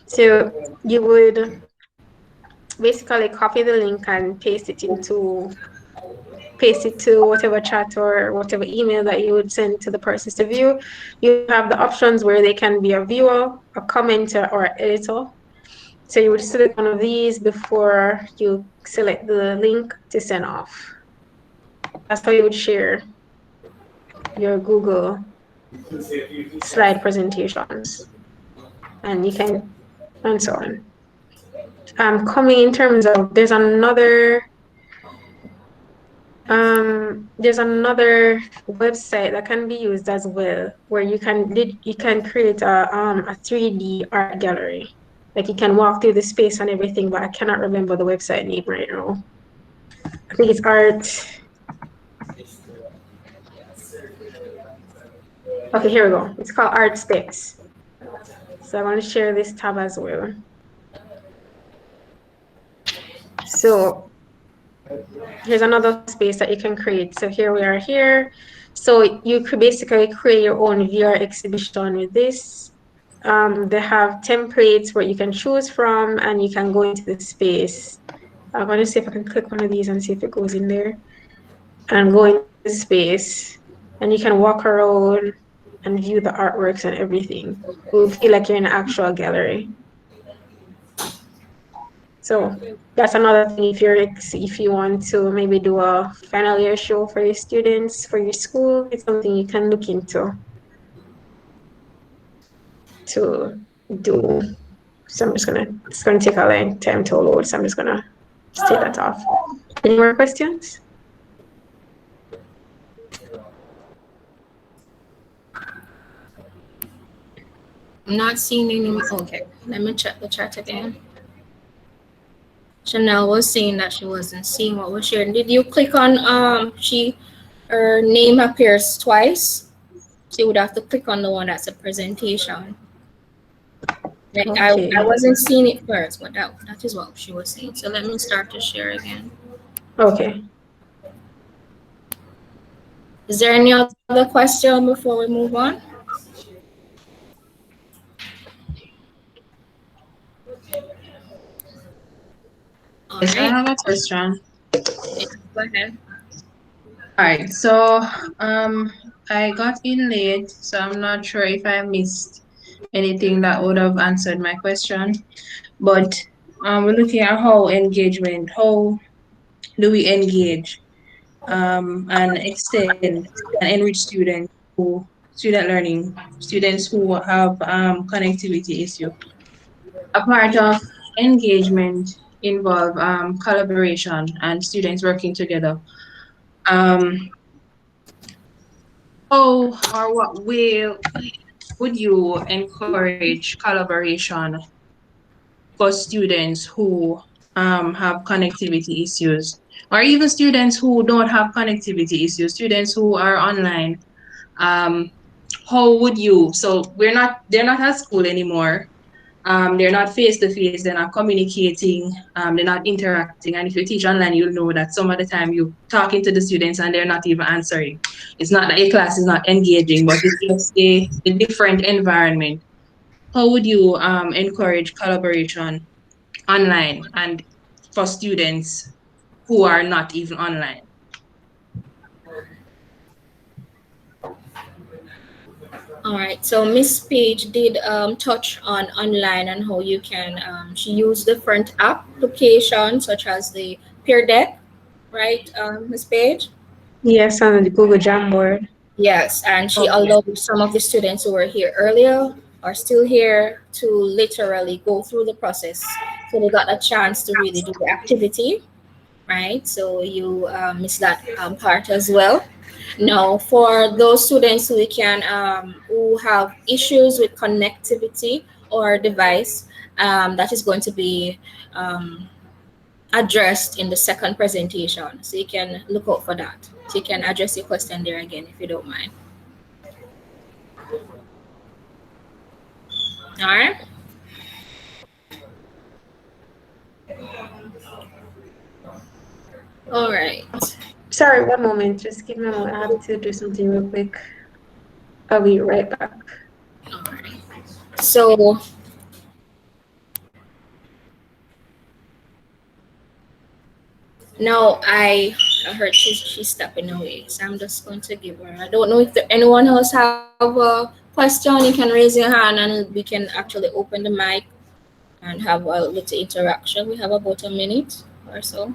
So you would basically copy the link and paste it to whatever chat or whatever email that you would send to the persons to view. You have the options where they can be a viewer, a commenter, or an editor. So you would select one of these before you select the link to send off. That's how you would share your Google slide presentations. And you can, and so on. Coming in terms of, there's another website that can be used as well, where you can create a 3D art gallery. Like you can walk through the space and everything, but I cannot remember the website name right now. I think it's art. Okay, here we go. It's called Art Steps. So I'm going to share this tab as well. So here's another space that you can create. So here we are here. So you could basically create your own VR exhibition with this. They have templates where you can choose from and you can go into the space. I'm going to see if I can click one of these and see if it goes in there. And go into the space. And you can walk around and view the artworks and everything. It will feel like you're in an actual gallery. So that's another thing if you want to maybe do a final year show for your students, for your school, it's something you can look into to do. So it's gonna take a long time to load, so I'm just gonna take that off. Any more questions? I'm not seeing any. Okay, let me check the chat again. Chanel was saying that she wasn't seeing what was shared. Did you click on her name appears twice? So you would have to click on the one that's a presentation. Like Okay. I wasn't seeing it first, but that is what she was saying. So let me start to share again. Okay. Is there any other question before we move on? All Yes, I right. have a question. Go ahead. All right, so I got in late, so I'm not sure if I missed anything that would have answered my question. But we're looking at how do we engage and extend and enrich student learning, students who have connectivity issue. A part of engagement involve collaboration and students working together. Um, how or what way would you encourage collaboration for students who have connectivity issues, or even students who don't have connectivity issues, students who are online? Um, how would you? So they're not at school anymore. They're not face to face. They're not communicating. They're not interacting. And if you teach online, you'll know that some of the time you're talking to the students and they're not even answering. It's not that your class is not engaging, but it's just a different environment. How would you encourage collaboration online and for students who are not even online? All right, so Miss Page did touch on online and how you can, she used different applications such as the Peer Deck, right, Miss Page? Yes, on the Google Jamboard. Yes, and she Okay. allowed some of the students who were here earlier are still here to literally go through the process. So they got a chance to really do the activity, right? So you missed that part as well. Now, for those students who have issues with connectivity or device, that is going to be addressed in the second presentation. So you can look out for that. So you can address your question there again if you don't mind. All right. All right. Sorry, one moment. Just give me a moment. I have to do something real quick. I'll be right back. All right. So now I heard she's stepping away. So I'm just going to give her. I don't know if anyone else have a question. You can raise your hand and we can actually open the mic and have a little interaction. We have about a minute or so.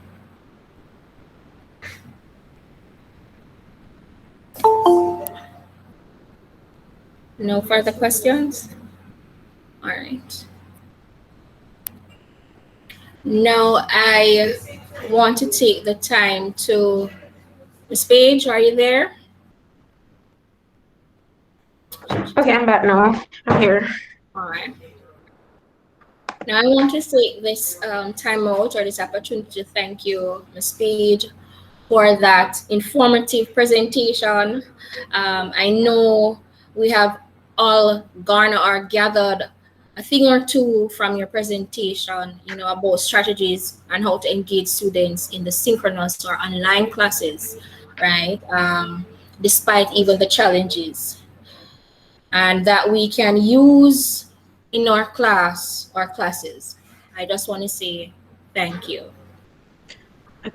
No further questions? All right. Now I want to take the time to, Ms. Page, are you there? Okay, I'm back now. I'm here. All right. Now I want to take this time out or this opportunity to thank you, Ms. Page, for that informative presentation. I know we have all garnered or gathered a thing or two from your presentation, about strategies and how to engage students in the synchronous or online classes, right? Despite even the challenges, and that we can use in our class or classes. I just want to say thank you.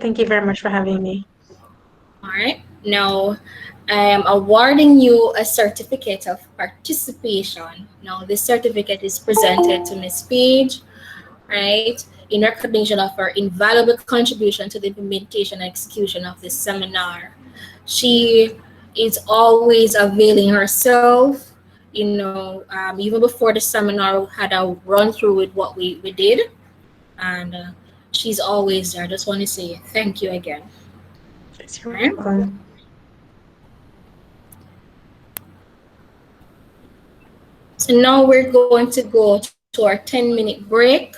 Thank you very much for having me. All right. Now, I am awarding you a certificate of participation. Now, this certificate is presented to Ms. Page, right, in recognition of her invaluable contribution to the implementation and execution of this seminar. She is always availing herself, even before the seminar, had a run through with what we did, and she's always there. I just want to say thank you again. You're welcome. So now we're going to go to our 10-minute break.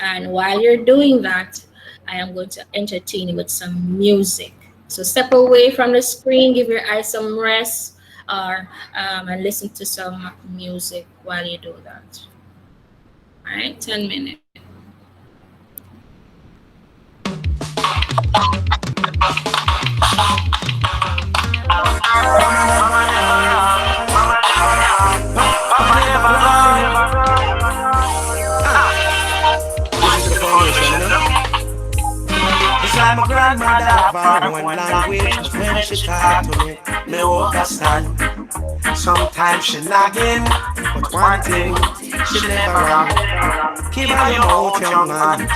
And while you're doing that, I am going to entertain you with some music. So step away from the screen, give your eyes some rest, and listen to some music while you do that. All right, 10 minutes. It's like my grandmother found one language. When she talk to me understand. Sometimes she nagging, but one thing she never wrong. Keep on your mouth, young man.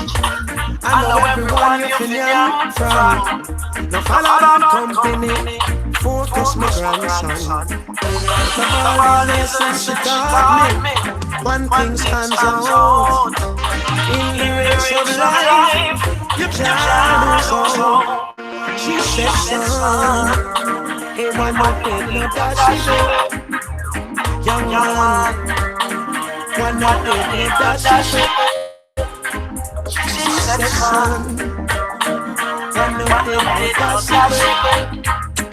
I know everyone you can learn from. No follow bad company. Focus my grandson. The more lessons she taught me, one thing stands out. In the race of life, you can't lose all. She said, son, hey, one more thing, no dash it. Young man, one more thing, no dash it. She said, son, one more thing, no dash it.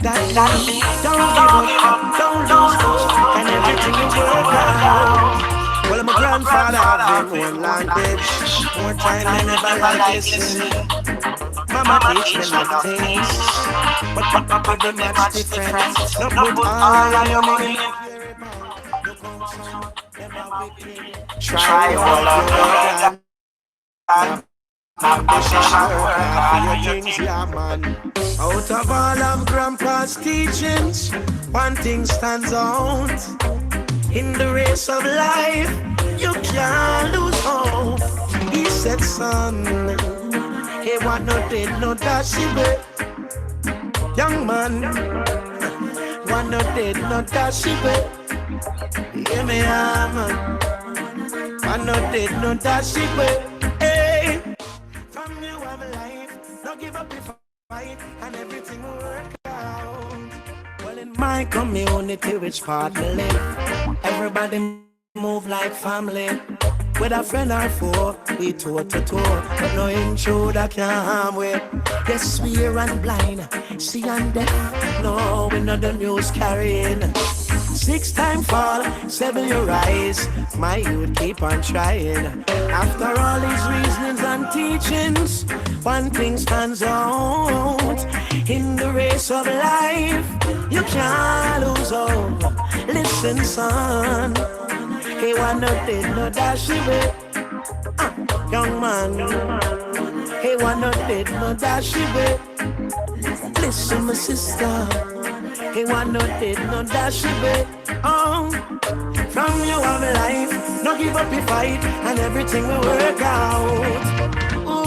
That means don't give up, don't lose hope, and everything will work out. Well, my grandfather had one language, more time than ever like listening. Mama teach me love things, but Papa give them much different. No put all of your money. Try all of your time. Out of all of Grandpa's teachings, one thing stands out. In the race of life, you can't lose hope. He said, son, he want no dead, no dashy way. Young man, want no dead, no dashy way. Hear me, man. Want no dead, no dashy way. Hey, from you have a life, no give up the fight, and everything will work out. Well, in my community, which part we live, everybody move like family. With a friend or foe, we toe to toe, but no intruder can harm we. Yes, we hear and blind, see and deaf. No, we know the news carrying. 6 times fall, 7 you rise. My youth keep on trying. After all these reasonings and teachings, one thing stands out. In the race of life, you can't lose hope. Listen, son, he want no dead, no dashy way. Young man, he want no dead, no dashy way. Listen, my sister, He want no dead, no dash away. Oh, from you have a life, no give up your fight, and everything will work out. Ooh.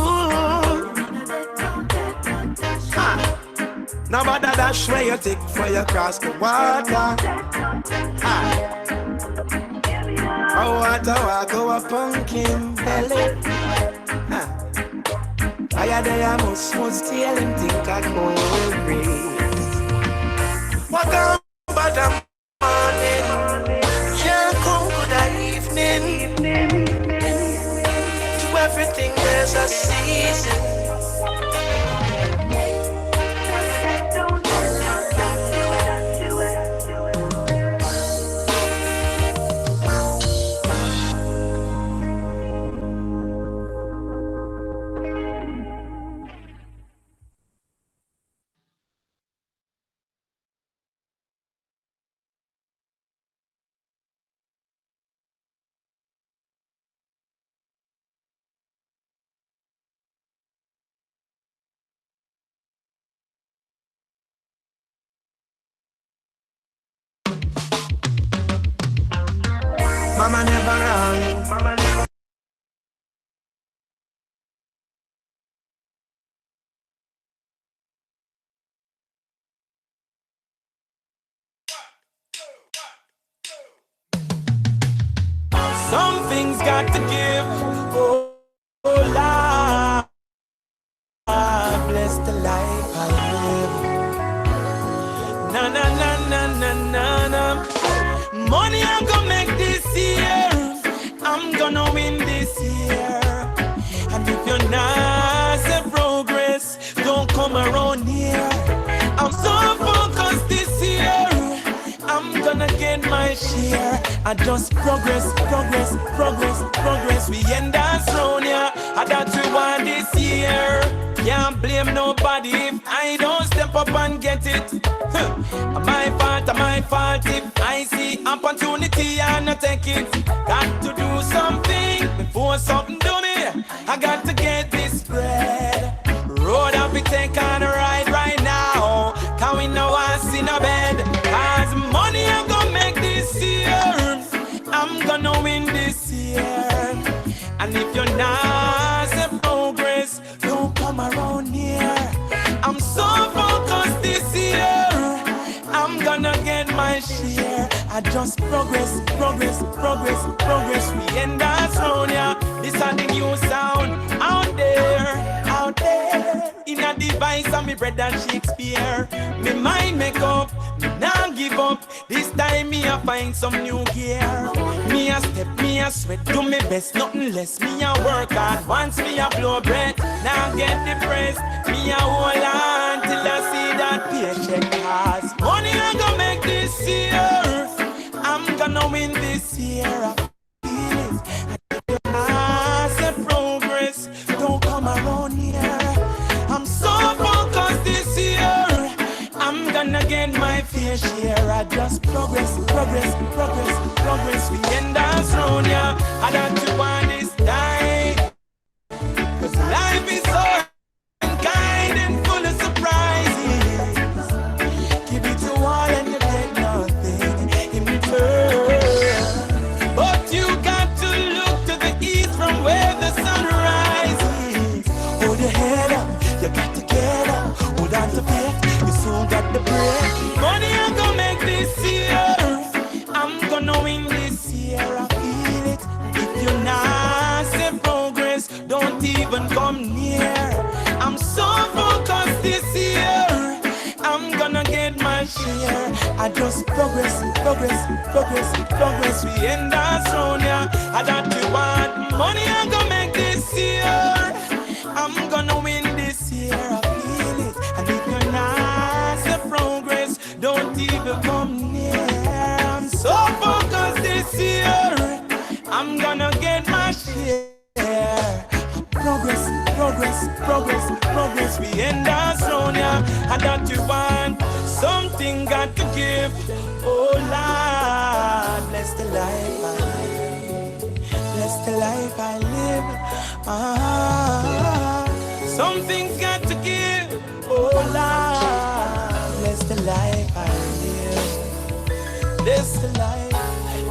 Nobody dash where you take for you cross the water. Oh, water walk over pumpkin belly. I must steal him think I cold breeze. What about the morning? Can't come to the evening. To everything there's a season. Mama never wrong. Some things got to give. Oh, Lord, bless the life I live. Na na na na na na na. Money I'm gonna make this year. I'm gonna win this year. And if you're not say progress, don't come around here. I'm so focused this year. I'm gonna get my share. I just progress. We end us round here. I that we want this year. Can't blame nobody if I don't step up and get it. My fault if I see opportunity and I take it. Got to do something before something do me. I got to get this bread. Road up, we take on a ride right now. Can we know us in a bed? Cause money I'm gonna make this year. I'm gonna win this year. And if you're not say progress, don't come around here. I'm so focused this year. I'm gonna get my share. I just progress. We end us round here. This is the new sound out there. In a device and me bread and Shakespeare. Me mind make up, me nah give up. This time me a find some new gear. Me a step, me a sweat, do me best, nothing less. Me a work hard, once me a blow breath. Now get depressed, me a hold on till I see that paycheck pass. Money I gonna make this year. I'm gonna win this year. I feel it. I say progress, don't come around here. I'm so focused this year. I'm gonna get my fair share. I just progress. We end us round here. I don't want this time. Cause life is so unkind and full of surprises. Give it to all and you get nothing in return. But you got to look to the east from where the sun rises. Hold your head up, you got to get up. Hold on to faith, you soon got the break. Money I'm gonna make this year. I'm gonna win this year, I feel it. If you're not say progress, don't even come near. I'm so focused this year. I'm gonna get my share. I just progress. We end us round here. I don't you want money I'm gonna make this year. I'm gonna win this year, I feel it. And if you're not say progress, don't even come near. I'm so focused this year. I'm gonna get my share. Progress. We end us round here. I don't you want something got to give. Oh Lord, bless the life I live. Something's got to give. Oh Lord, bless the life I the life,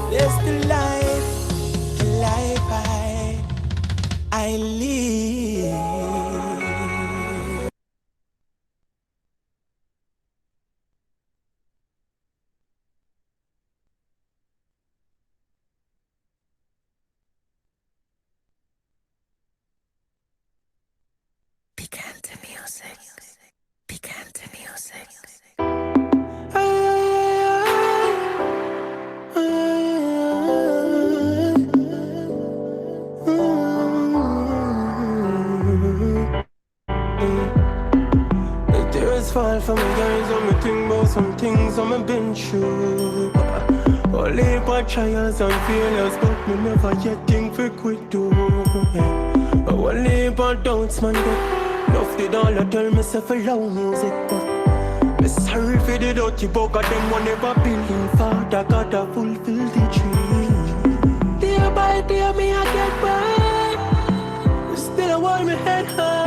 bless the life, the life I live. Picante music, picante music. The tears fall from my eyes when me think about some things I've been through. Only for trials and failures, but me never yet think for quit do. Only for doubts, man, but enough did all I tell myself alone music, but me sorry for the dirty bug of them one never believe. Father gotta fulfill the dream. Day by day me I get by, still I want me head high.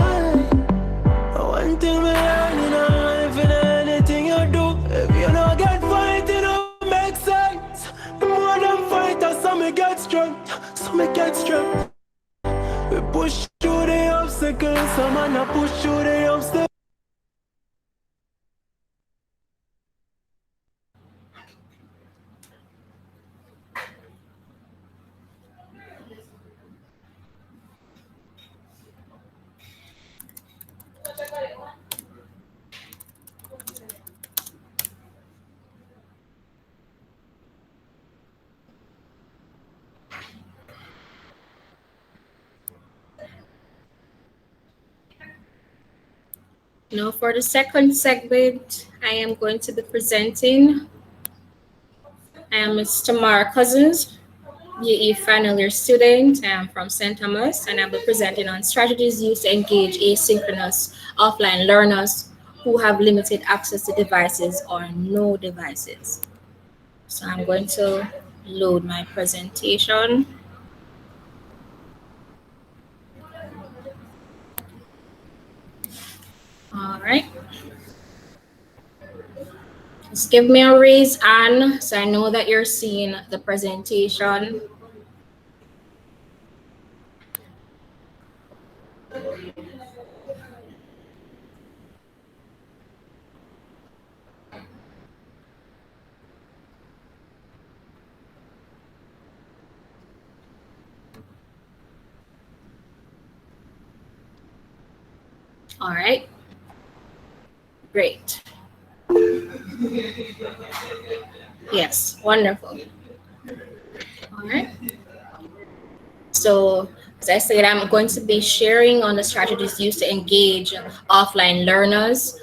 One thing me learn in life, in anything you do, if you don't get fight, it don't make sense. The more them fighters, so me get strength, so me get strength. We push through the obstacles, some man a push through the obstacles. Now for the second segment, I am going to be presenting. I am Mr. Tamara Cousins, BE final year student. I am from St. Thomas, and I'll be presenting on strategies used to engage asynchronous offline learners who have limited access to devices or no devices. So I'm going to load my presentation. All right. Just give me a raise hand so I know that you're seeing the presentation. All right. Great. Yes, wonderful. All right. So, as I said, I'm going to be sharing on the strategies used to engage offline learners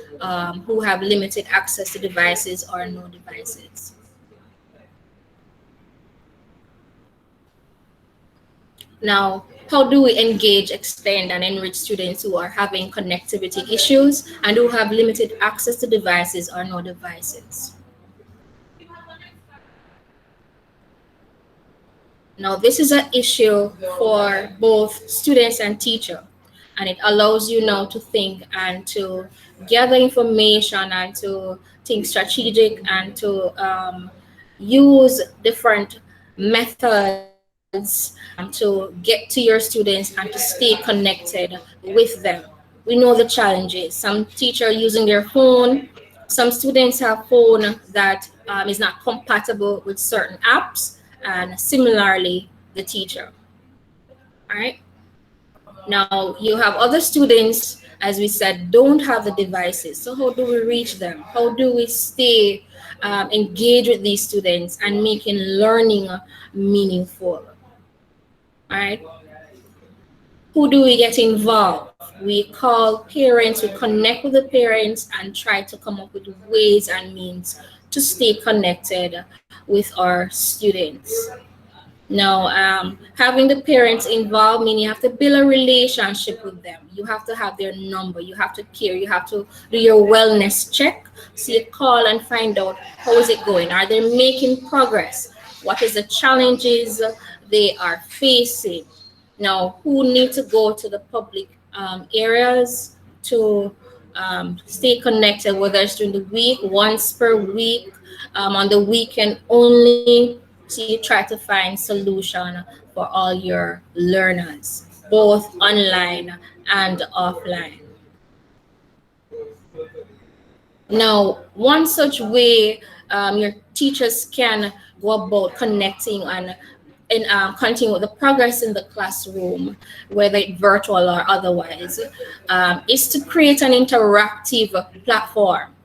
who have limited access to devices or no devices. Now, how do we engage, extend, and enrich students who are having connectivity issues and who have limited access to devices or no devices? Now, this is an issue for both students and teacher, and it allows you now to think and to gather information and to think strategic and to use different methods to get to your students and to stay connected with them. We know the challenges. Some teacher using their phone. Some students have phone that is not compatible with certain apps, and similarly, the teacher. All right. Now you have other students, as we said, don't have the devices. So how do we reach them? How do we stay engaged with these students and making learning meaningful? All right. Who do we get involved? We call parents, we connect with the parents and try to come up with ways and means to stay connected with our students. Now, having the parents involved means you have to build a relationship with them. You have to have their number. You have to care. You have to do your wellness check. So you call and find out how is it going. Are they making progress? What is the challenges they are facing? Now, who need to go to the public areas to stay connected, whether it's during the week, once per week, on the weekend only. So you try to find solution for all your learners, both online and offline. Now, one such way your teachers can go about connecting and continue the progress in the classroom, whether it virtual or otherwise, is to create an interactive platform.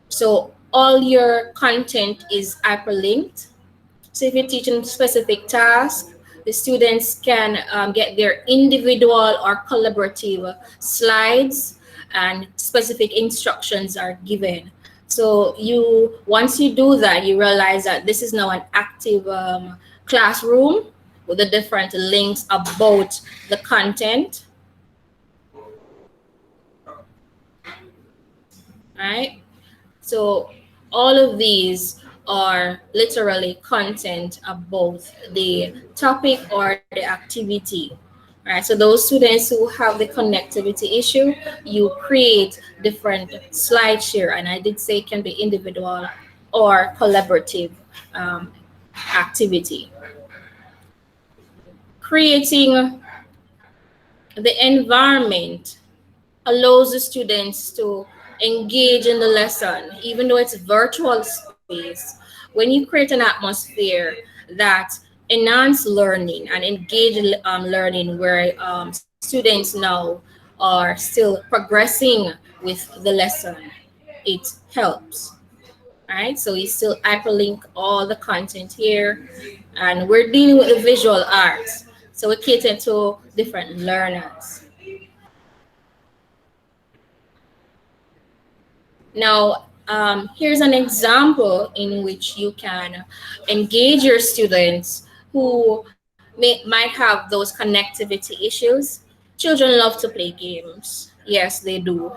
So all your content is hyperlinked. So if you're teaching specific tasks, the students can get their individual or collaborative slides, and specific instructions are given. So once you do that, you realize that this is now an active classroom with the different links about the content. Right? So all of these are literally content about the topic or the activity. Right? So those students who have the connectivity issue, you create different slide share, and I did say it can be individual or collaborative um, activity. Creating the environment allows the students to engage in the lesson, even though it's virtual space. When you create an atmosphere that enhance learning and engage learning, where students now are still progressing with the lesson, it helps. Right? So we still hyperlink all the content here, and we're dealing with the visual arts. So we cater to different learners. Now, here's an example in which you can engage your students who might have those connectivity issues. Children love to play games. Yes, they do.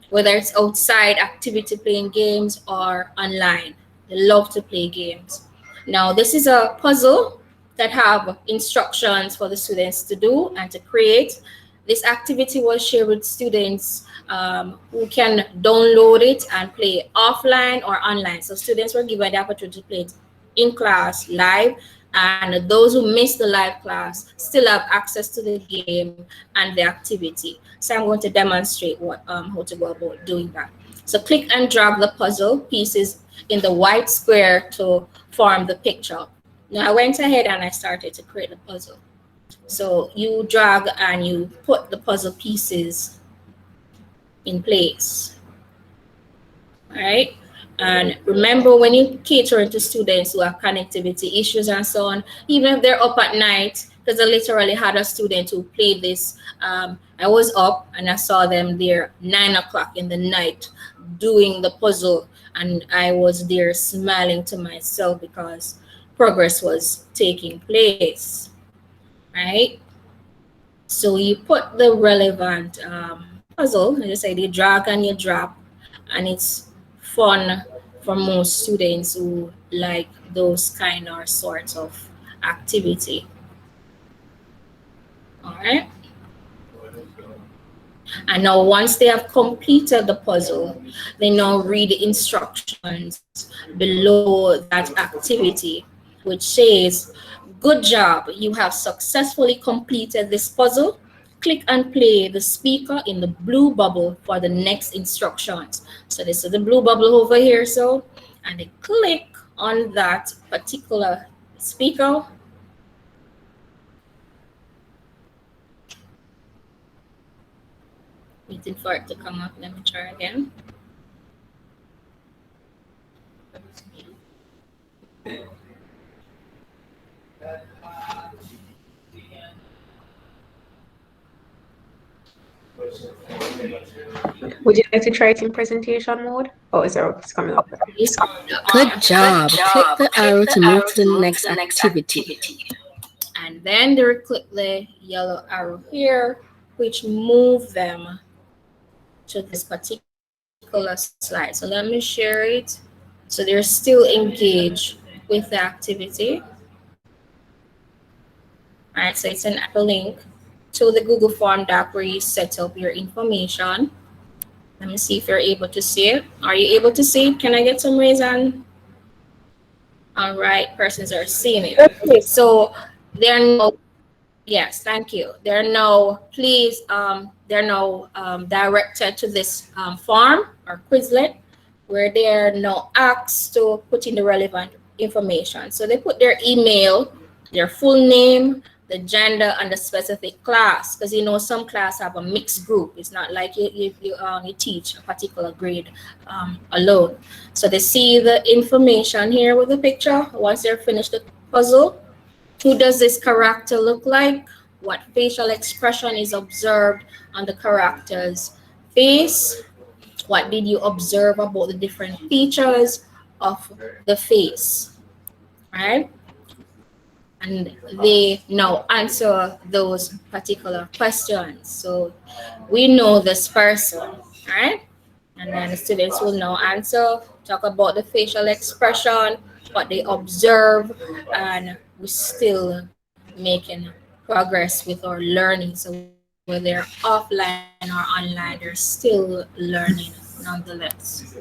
Whether it's outside activity playing games or online, they love to play games. Now, this is a puzzle that have instructions for the students to do and to create. This activity was shared with students who can download it and play offline or online. So students were given the opportunity to play it in class live, and those who missed the live class still have access to the game and the activity. So I'm going to demonstrate how to go about doing that. So click and drag the puzzle pieces in the white square to form the picture. Now I went ahead and I started to create the puzzle. So you drag and you put the puzzle pieces in place. All right. And remember, when you cater to students who have connectivity issues and so on, even if they're up at night, because I literally had a student who played this. I was up and I saw them there 9 o'clock in the night doing the puzzle, and I was there smiling to myself because progress was taking place. Right? So you put the relevant puzzle, as I say, you drag and you drop, and it's fun for most students who like those kind or sorts of activity. All right. And now once they have completed the puzzle, they now read the instructions below that activity, which says, "Good job, you have successfully completed this puzzle. Click and play the speaker in the blue bubble for the next instructions." So this is the blue bubble over here. So, and they click on that particular speaker. Waiting for it to come up. Let me try again. Would you like to try it in presentation mode? Oh, it's coming up. Good job. Click the arrow to move to the next activity. And then they click the yellow arrow here, which move them to this particular slide. So let me share it. So they're still engaged with the activity. All right, so it's a link to the Google Form doc where you set up your information. Let me see if you're able to see it. Are you able to see it? Can I get some raise hand? All right, persons are seeing it. So there are no, yes, thank you. They're no, please, they're no directed to this form or Quizlet where they're no asked to put in the relevant information. So they put their email, their full name, the gender, and the specific class, because you know some class have a mixed group. It's not like you teach a particular grade alone. So they see the information here with the picture. Once they're finished the puzzle, who does this character look like? What facial expression is observed on the character's face? What did you observe about the different features of the face, right? And they now answer those particular questions. So we know this person, right? And then the students will now answer, talk about the facial expression, what they observe, and we're still making progress with our learning. So whether they're offline or online, they're still learning nonetheless.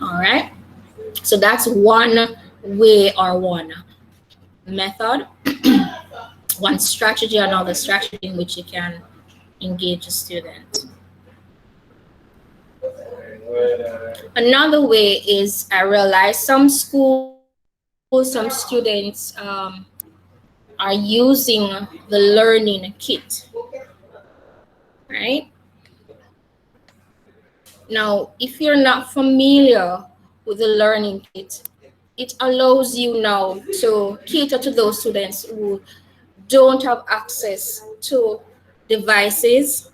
All right. So that's one way or one method, one strategy, another strategy in which you can engage a student. Another way is I realize some schools, some students are using the learning kit, right? Now, if you're not familiar with the learning kit, it allows you now to cater to those students who don't have access to devices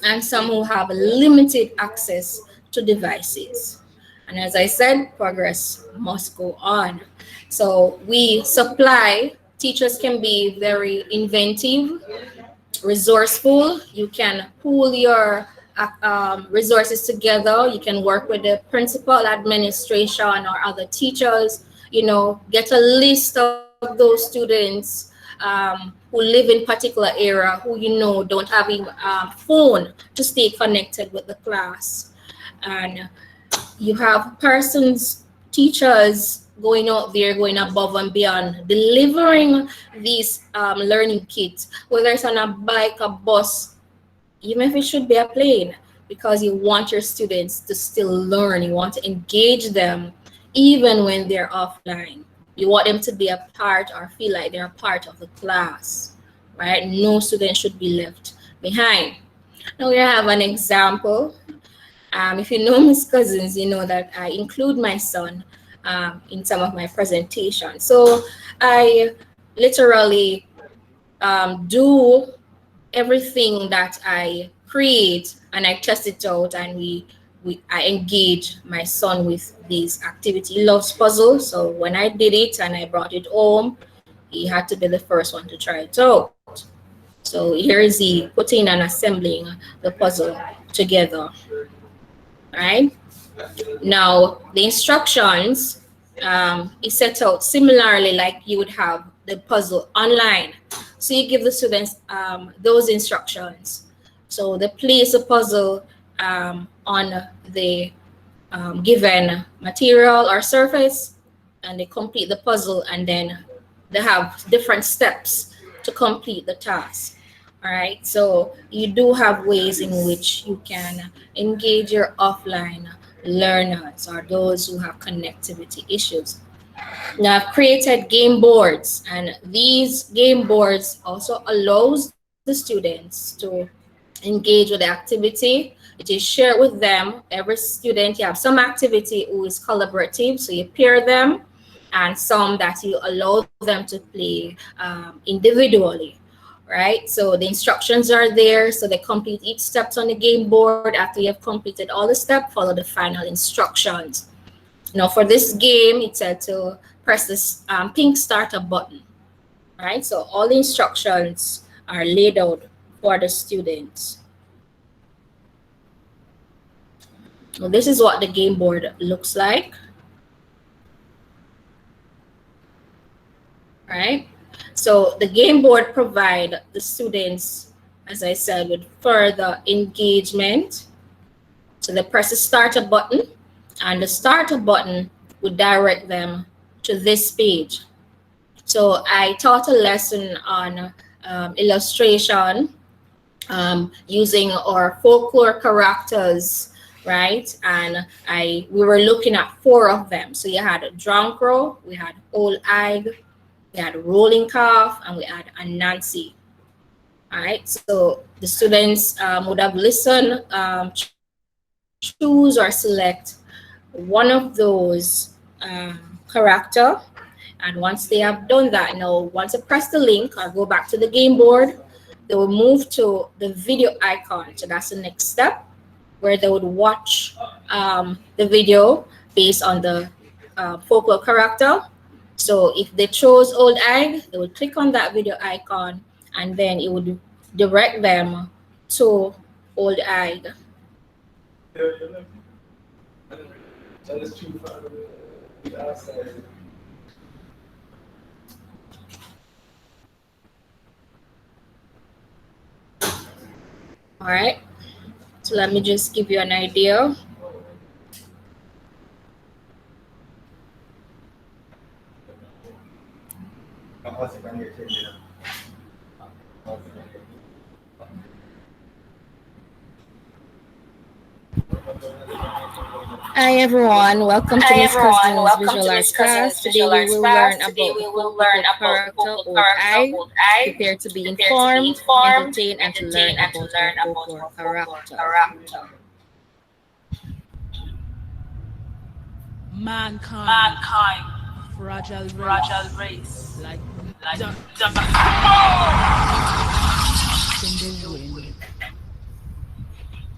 and some who have limited access to devices. And as I said, progress must go on. So we supply, teachers can be very inventive, resourceful. You can pool your resources together. You can work with the principal, administration, or other teachers. You know, get a list of those students who live in particular area who you know don't have a phone to stay connected with the class, and you have persons, teachers going out there, going above and beyond, delivering these learning kits, whether it's on a bike, a bus, even if it should be a plane, because you want your students to still learn. You want to engage them even when they're offline. You want them to be a part or feel like they're a part of the class, right? No student should be left behind. Now we have an example. If you know Miss Cousins, you know that I include my son in some of my presentations. So I literally do everything that I create and I test it out, and I engage my son with this activity. He loves puzzles, so when I did it and I brought it home, he had to be the first one to try it out. So here is he putting and assembling the puzzle together. Right? Now, the instructions is set out similarly like you would have the puzzle online. So you give the students those instructions. So they place a puzzle on the given material or surface, and they complete the puzzle, and then they have different steps to complete the task. All right, so you do have ways in which you can engage your offline learners or those who have connectivity issues. Now, I've created game boards, and these game boards also allows the students to engage with the activity. It is shared with them. Every student, you have some activity who is collaborative, so you pair them, and some that you allow them to play individually. Right, so the instructions are there, so they complete each steps on the game board. After you have completed all the steps, follow the final instructions. Now for this game, it said to press this pink starter button. Right, so all the instructions are laid out for the students. Well, this is what the game board looks like. Right, so the game board provide the students as I said, with further engagement. So they press the starter button, and the starter button would direct them to this page. So I taught a lesson on illustration using our folklore characters, right? And we were looking at 4 of them. So you had a Dronkro, we had Old Ig, we had a Rolling Calf, and we had a Nancy. All right, so the students would have listened, choose or select one of those character. And once they have done that, now once they press the link or go back to the game board, they will move to the video icon. So that's the next step, where they would watch the video based on the folklore character. So if they chose Old Ig, they would click on that video icon, and then it would direct them to Old Ig. All right, so let me just give you an idea. Hi everyone, welcome to Miss Cousin's Visual Arts class. Today we will learn about the folklore character Old Ig. Prepare to be informed, entertained, and to learn about our folklore character. Mankind, fragile race, like dust in the wind.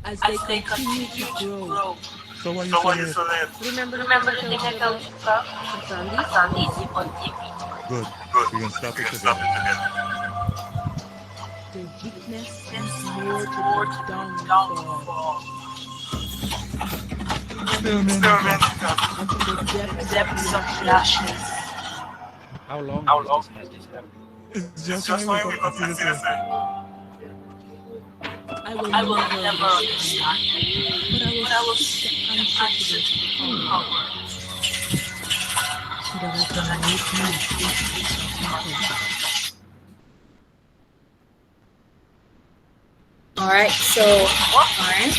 As they continue to grow. So what you say? Remember the thing I told you about? Good. We can stop it together. The weakness is more to the downfall. Still many And to the depths of lashes. How long has this happened? It's just my way of consider. I will never understand, but I will seek the answer to this power. So that I can make my All right, so fine.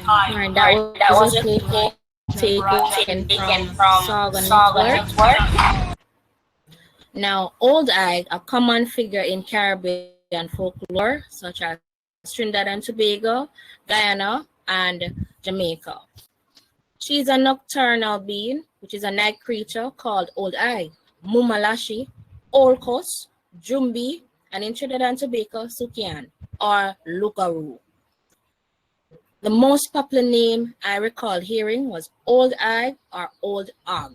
Alright, that was a clip taken from Saga Network. Now, Old Ig, a common figure in Caribbean folklore, such as Trinidad and Tobago, Guyana, and Jamaica. She is a nocturnal being, which is a night creature called Old Ig, Mumalashi, Olkos, Jumbi, and in Trinidad and Tobago, Sukian, or Lugaru. The most popular name I recall hearing was Old Ig or Old Og.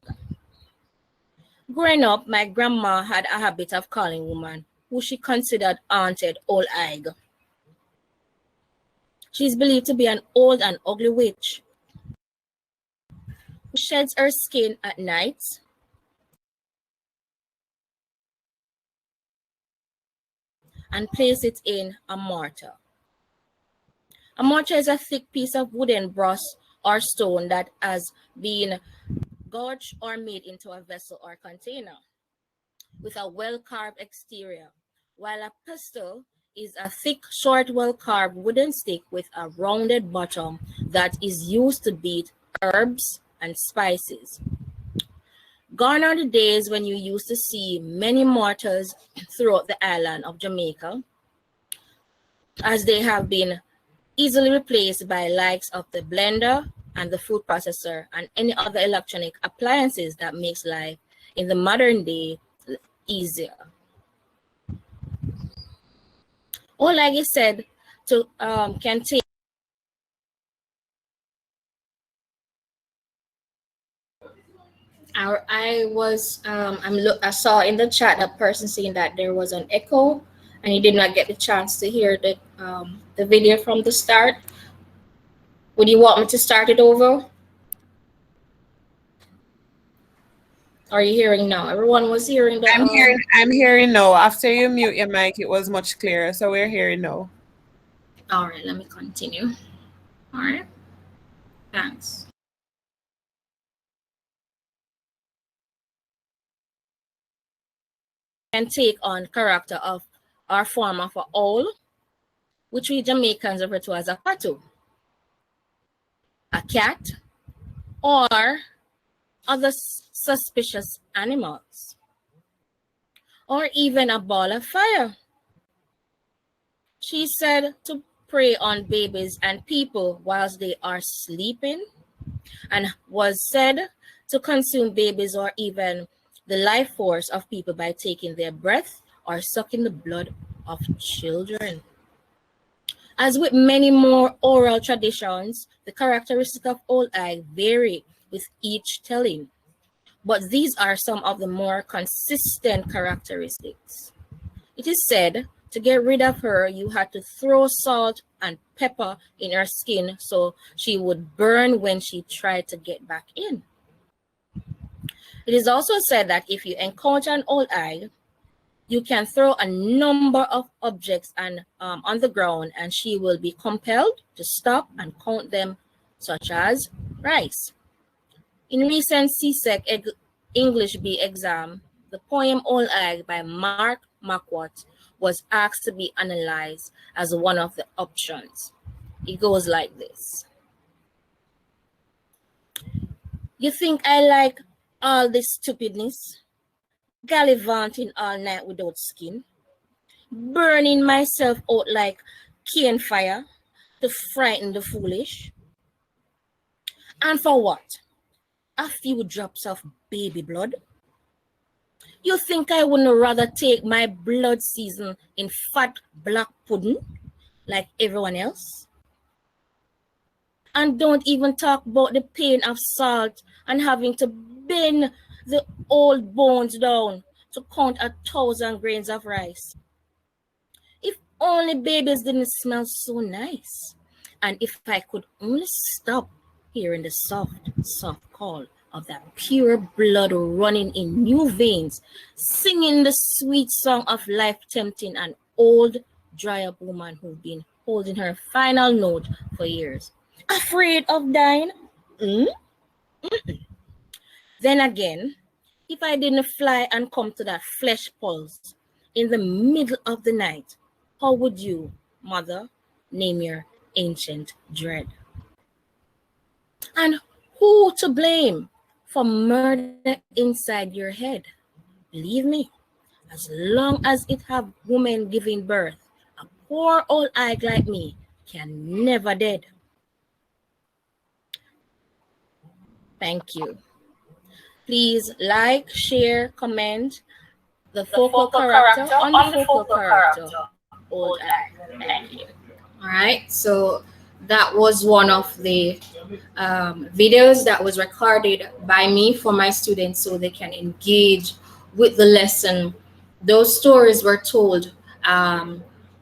Growing up, my grandma had a habit of calling women who she considered haunted Old Ig. She is believed to be an old and ugly witch who sheds her skin at night and places it in a mortar. A mortar is a thick piece of wooden brass or stone that has been gorged or made into a vessel or container with a well-carved exterior, while a pestle is a thick, short, well-carved wooden stick with a rounded bottom that is used to beat herbs and spices. Gone are the days when you used to see many mortars throughout the island of Jamaica, as they have been easily replaced by likes of the blender and the food processor and any other electronic appliances that makes life in the modern day easier. Or like I said, to can take I saw in the chat a person saying that there was an echo. and you did not get the chance to hear the video from the start, would you want me to start it over? Are you hearing now? Everyone was hearing the. I'm hearing no. After you mute your mic, it was much clearer. So we're hearing no. All right, let me continue. All right. Thanks. And take on character of our form of a owl, which we Jamaicans refer to as a patu, a cat, or other suspicious animals, or even a ball of fire. She said to prey on babies and people whilst they are sleeping, and was said to consume babies or even the life force of people by taking their breath or sucking the blood of children. As with many more oral traditions, the characteristics of Old Eye vary with each telling, but these are some of the more consistent characteristics. It is said to get rid of her, you had to throw salt and pepper in her skin so she would burn when she tried to get back in. It is also said that if you encounter an Old Eye, you can throw a number of objects on the ground and she will be compelled to stop and count them, such as rice. In recent CSEC English B exam, the poem Old Eye by Mark Marquardt was asked to be analyzed as one of the options. It goes like this. You think I like all this stupidness? Gallivanting all night without skin? Burning myself out like cane fire to frighten the foolish? And for what? A few drops of baby blood? You think I wouldn't rather take my blood season in fat black pudding like everyone else? And don't even talk about the pain of salt and having to bend the old bones down to count 1,000 grains of rice. If only babies didn't smell so nice. And if I could only stop hearing the soft, soft call of that pure blood running in new veins, singing the sweet song of life, tempting an old, dry-up woman who'd been holding her final note for years. Afraid of dying? Then again, if I didn't fly and come to that flesh pulse in the middle of the night, how would you, mother, name your ancient dread? And who to blame for murder inside your head? Believe me, as long as it have women giving birth, a poor old eye like me can never dead. Thank you. Please like, share, comment the focal character on the focal character, Old Eye. Thank you. All right, so that was one of the videos that was recorded by me for my students so they can engage with the lesson. Those stories were told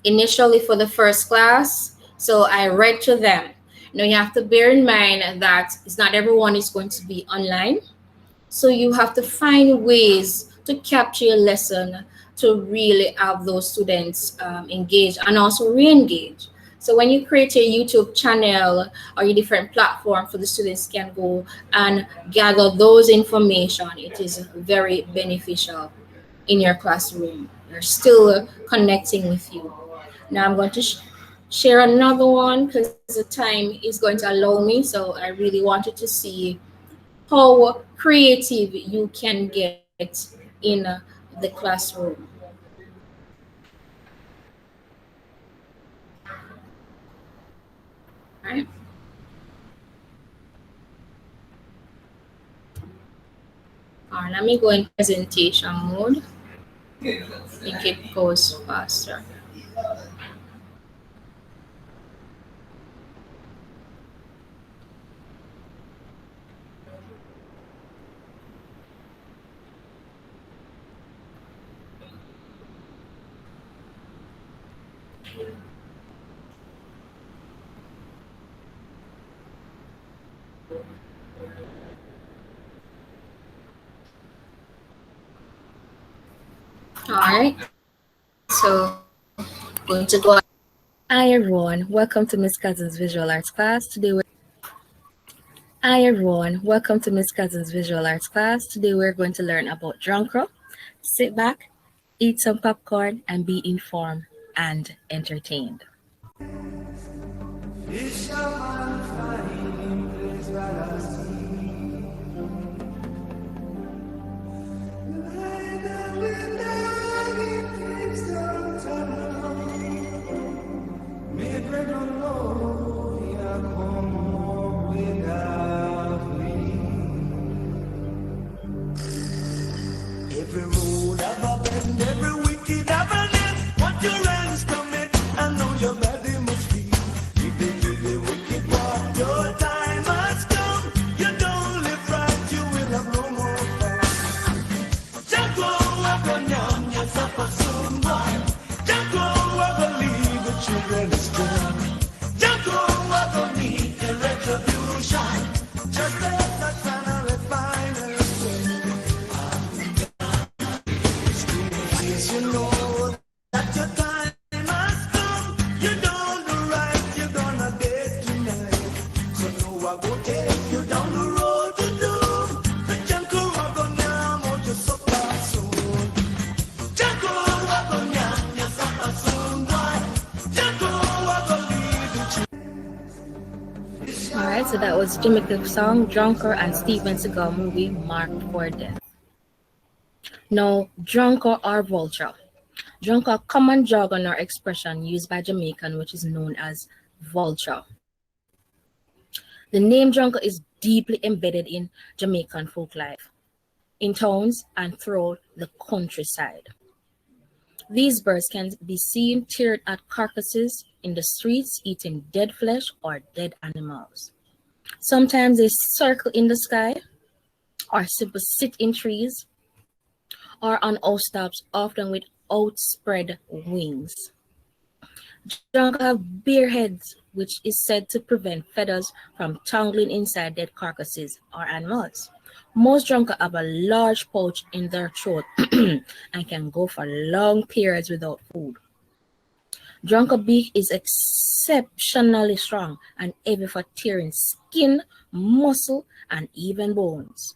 initially for the first class, so I read to them. Now you have to bear in mind that it's not everyone is going to be online, so you have to find ways to capture your lesson to really have those students engage and also re-engage. So when you create a YouTube channel or a different platform for the students can go and gather those information, it is very beneficial in your classroom. They're still connecting with you. Now I'm going to share another one because the time is going to allow me. So I really wanted to see how creative you can get in the classroom. Right. All right, let me go in presentation mode. Make it goes faster. All right. So going to go. Hi everyone, welcome to Miss Cousin's Visual Arts class. Hi everyone, welcome to Miss Cousin's Visual Arts class. Today we're going to learn about Drunkro. Sit back, eat some popcorn, and be informed and entertained. Every road have a bend, every wicked have an end. What your hands commit, I know your body must be. If they do the wicked part, your time has come. You don't live right, you will have no more fun. Jacko, walk on young, you suffer soon, boy. Jacko, walk on leave the children astray. Jacko, walk on need the retribution. Just let that final and final say. You know that your time has come. You don't do right, you're gonna dead tonight. So no, I go take you down the road to doom. The jungle wagon now, won't you suffer soon? Jungle wagon now, you suffer soon, boy. Jungle wagon leave the All right, so that was Jamaican song Drunker and Steven Seagal movie Marked for Death. Now, drunker or vulture. Drunk are common jargon or expression used by Jamaican which is known as vulture. The name drunker is deeply embedded in Jamaican folk life, in towns and throughout the countryside. These birds can be seen teared at carcasses in the streets, eating dead flesh or dead animals. Sometimes they circle in the sky or simply sit in trees or on housetops, often with outspread wings. Drunk have bare heads, which is said to prevent feathers from tangling inside dead carcasses or animals. Most drunkards have a large pouch in their throat and can go for long periods without food. Drunkard beak is exceptionally strong and able for tearing skin, muscle, and even bones.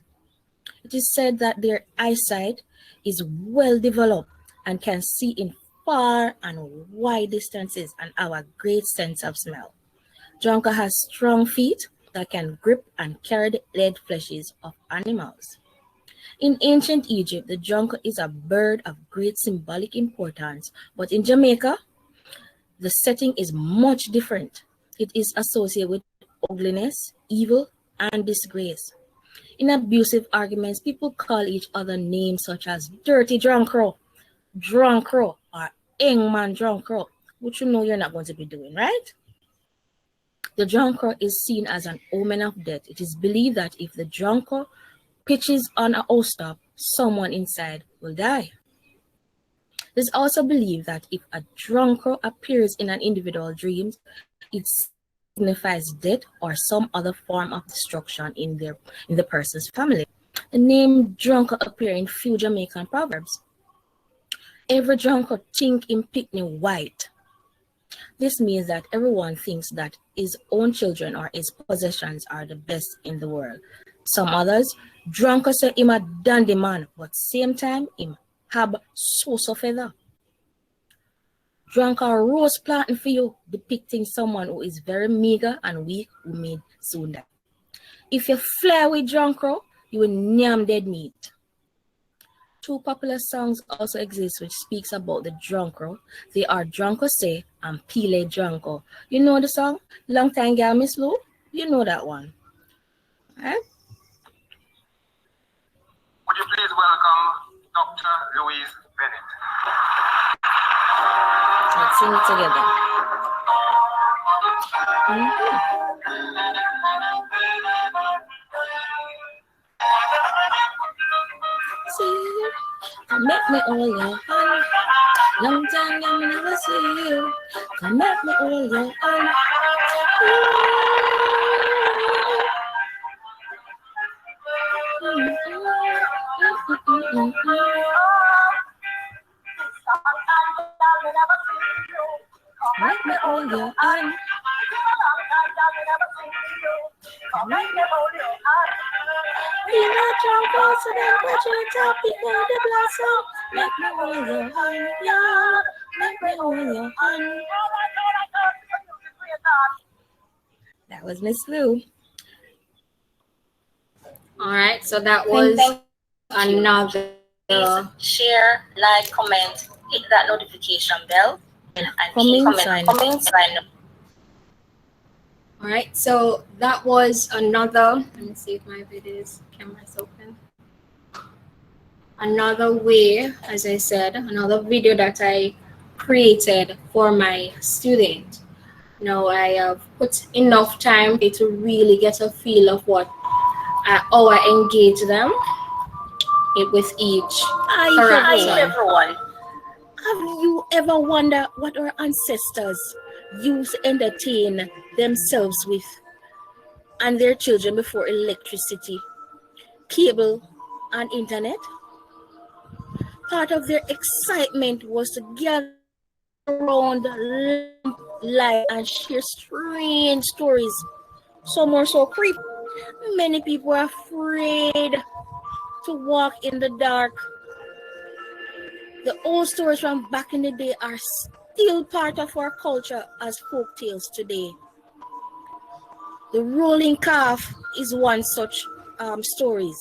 It is said that their eyesight is well developed and can see in far and wide distances and have a great sense of smell. Drunker has strong feet that can grip and carry the dead fleshes of animals. In ancient Egypt, the drunker is a bird of great symbolic importance, but in Jamaica, the setting is much different. It is associated with ugliness, evil, and disgrace. In abusive arguments, people call each other names such as dirty drunkro, or Engman drunkro, which you know you're not going to be doing, right? The drunkro is seen as an omen of death. It is believed that if the drunkro pitches on a house-top, someone inside will die. It is also believed that if a drunkro appears in an individual's dreams, it signifies death or some other form of destruction in the person's family. The name drunkard appears in few Jamaican proverbs. Every drunkard think in picnic white. This means that everyone thinks that his own children or his possessions are the best in the world. Some others, drunkard say him a dandy man, but same time him have so feather. Drunk are rose planting for you, depicting someone who is very meager and weak who may soon die. If you fly with drunko, you will name dead meat. Two popular songs also exist which speaks about the drunko. They are Drunko Say and Pile Drunko. You know the song? Long Time Gal Miss Lou? You know that one. Right? Would you please welcome Dr. Louise Bennett? Let's sing it together. See, make me all your honey. Long time I never see you. Come make me hold your hand. Make me hold your hand. We not jump close to them, but you top before the blossom. Make me hold your hand, yeah. Make me hold your hand. That was Miss Lou. All right, so that was another. Share, like, comment, hit that notification bell, and comment. All right, so that was another. Let me see if my video's camera's open. Another way, as I said, another video that I created for my student. Now I have put enough time to really get a feel of how I engage them with each character. everyone. Have you ever wondered what our ancestors used to entertain themselves with and their children before electricity, cable, and internet? Part of their excitement was to gather around lamplight and share strange stories. Some were so creepy. Many people are afraid to walk in the dark. The old stories from back in the day are still part of our culture as folk tales today. The rolling calf is one such stories.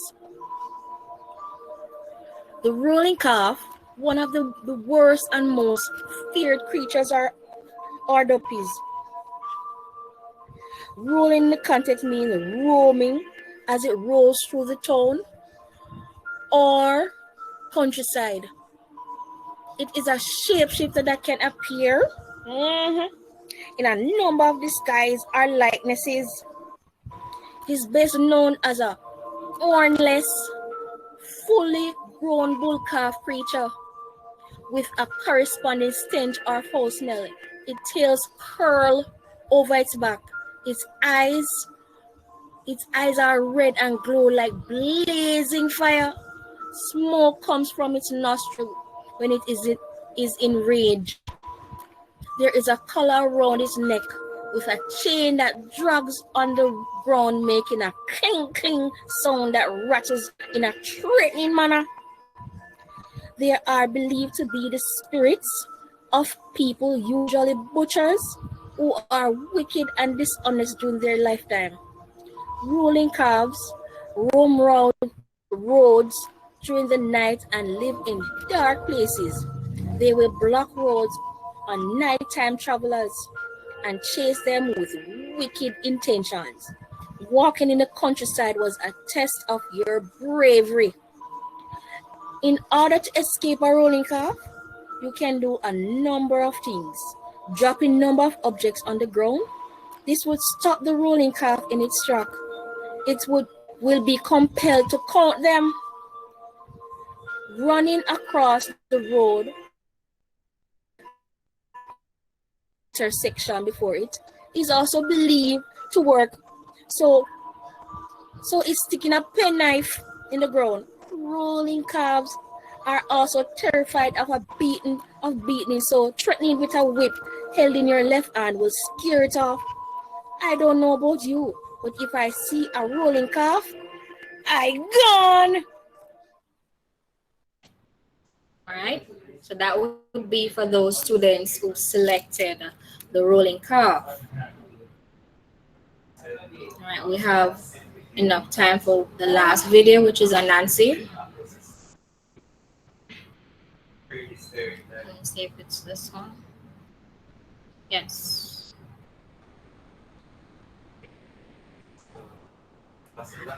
The rolling calf, one of the worst and most feared creatures are duppies. Rolling in the context means roaming as it rolls through the town or countryside. It is a shapeshifter that can appear in a number of disguises or likenesses. He's best known as a hornless, fully grown bull calf creature with a corresponding stench or foul smell. Its tails curl over its back. Its eyes are red and glow like blazing fire. Smoke comes from its nostril when it is enraged. There is a collar around its neck with a chain that drags on the ground, making a clink sound that rattles in a threatening manner. They are believed to be the spirits of people, usually butchers, who are wicked and dishonest during their lifetime. Rolling calves roam around roads during the night and live in dark places. They will block roads on nighttime travelers and chase them with wicked intentions. Walking in the countryside was a test of your bravery. In order to escape a rolling calf, you can do a number of things. Dropping a number of objects on the ground. This would stop the rolling calf in its track. It will be compelled to count them. Running across the road intersection before it is also believed to work. So it's sticking a penknife in the ground. Rolling calves are also terrified of beating, so threatening with a whip held in your left hand will scare it off. I don't know about you, but if I see a rolling calf, I gone. All right, so that would be for those students who selected the rolling calf. All right, we have enough time for the last video, which is on Nancy. Let me see if it's this one. Yes.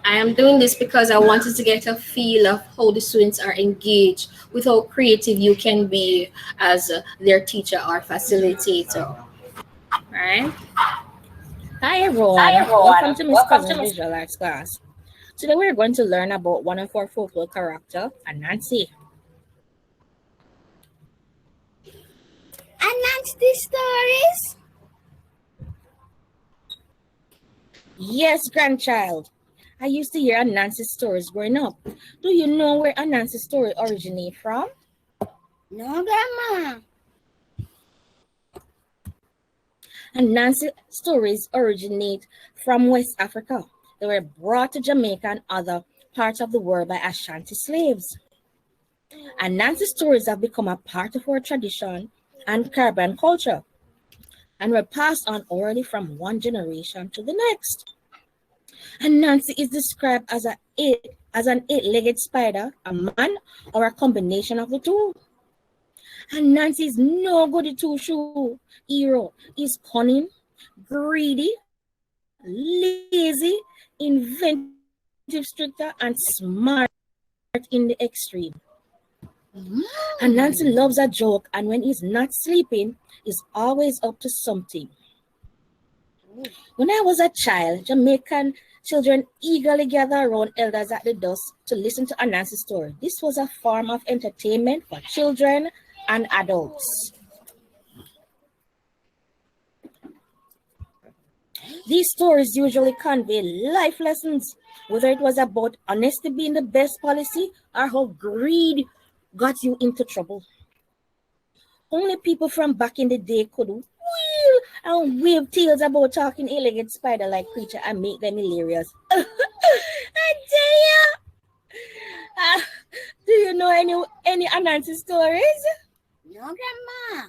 I am doing this because I wanted to get a feel of how the students are engaged, with how creative you can be as their teacher or facilitator. All right. Hi everyone. Welcome to Miss Cousin's Visual Arts class. Today we're going to learn about one of our folklore characters, Nancy. Nancy stories? Yes, grandchild. I used to hear Anansi stories growing up. Do you know where Anansi story originate from? No, Grandma. Anansi stories originate from West Africa. They were brought to Jamaica and other parts of the world by Ashanti slaves. Anansi stories have become a part of our tradition and Caribbean culture and were passed on orally from one generation to the next. Anansi is described as an eight-legged spider, a man, or a combination of the two. Anansi is no goody two-shoe hero. He's cunning, greedy, lazy, inventive, stricter, and smart in the extreme. Anansi loves a joke, and when he's not sleeping, he's always up to something. When I was a child, Jamaican children eagerly gathered around elders at the dusk to listen to Anansi's story. This was a form of entertainment for children and adults. These stories usually convey life lessons, whether it was about honesty being the best policy or how greed got you into trouble. Only people from back in the day could wheel and wave tales about talking elegant spider-like creature and make them hilarious. I tell you! Do you know any Anansi stories? No, Grandma.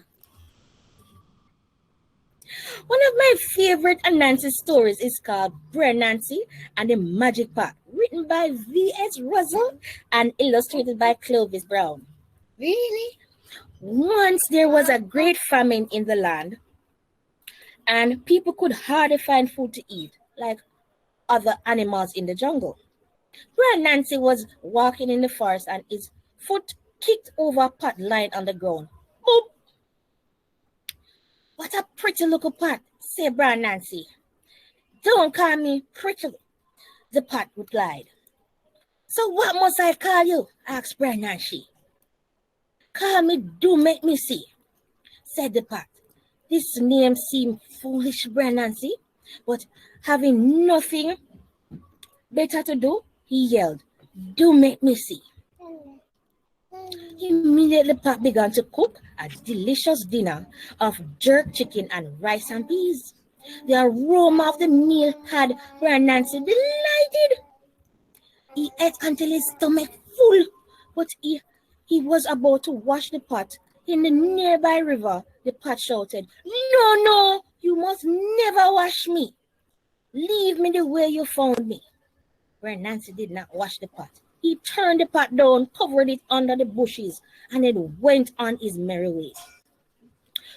One of my favorite Anansi stories is called Brer Nancy and the Magic Pot, written by V.S. Russell and illustrated by Clovis Brown. Really? Once there was a great famine in the land, and people could hardly find food to eat, like other animals in the jungle. Brer Nancy was walking in the forest and his foot kicked over a pot lying on the ground. Boop! What a pretty little pot, said Brer Nancy. Don't call me pretty, the pot replied. So what must I call you? Asked Brer Nancy. Call me Do Make Me See, said the pot. This name seemed foolish, Brer Nancy, but having nothing better to do, he yelled, Do make me see. Immediately, Pat began to cook a delicious dinner of jerk chicken and rice and peas. The aroma of the meal had Brer Nancy delighted. He ate until his stomach full, but he was about to wash the pot. In the nearby river, the pot shouted, No, you must never wash me. Leave me the way you found me. Brer Nancy did not wash the pot. He turned the pot down, covered it under the bushes, and then went on his merry way.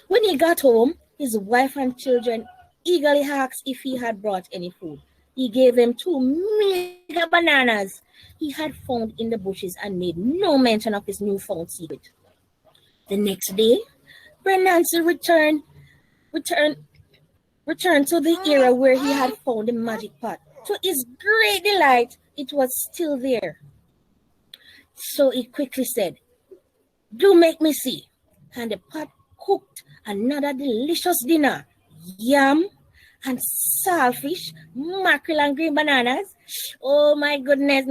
When he got home, his wife and children eagerly asked if he had brought any food. He gave them 2 mega bananas he had found in the bushes and made no mention of his newfound secret. The next day, Brer Nancy returned to the area where he had found the magic pot. To his great delight, it was still there. So he quickly said, Do make me see. And the pot cooked another delicious dinner. Yam and saltfish, mackerel and green bananas. Oh my goodness.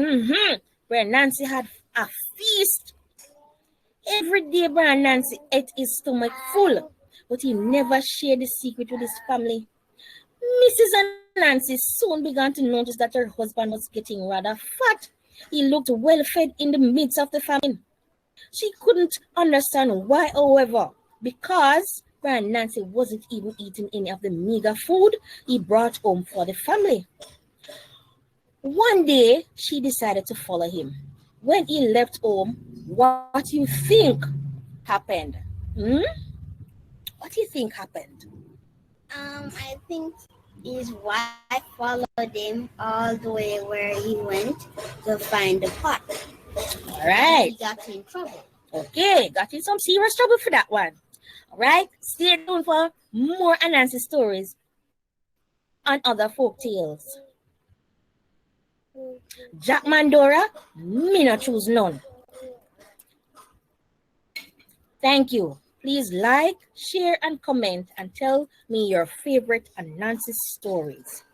Brer Nancy had a feast. Every day Brer Nancy ate his stomach full, but he never shared the secret with his family. Mrs. Nancy soon began to notice that her husband was getting rather fat. He looked well fed in the midst of the famine. She couldn't understand why, however, because Brer Nancy wasn't even eating any of the meager food he brought home for the family. One day, she decided to follow him. When he left home, what do you think happened? What do you think happened? I think his wife followed him all the way where he went to find the pot. All right. He got in trouble. Okay, got in some serious trouble for that one. All right, stay tuned for more Anansi stories and other folk tales. Jack Mandora, me not choose none. Thank you. Please like, share, and comment and tell me your favorite Anansi stories.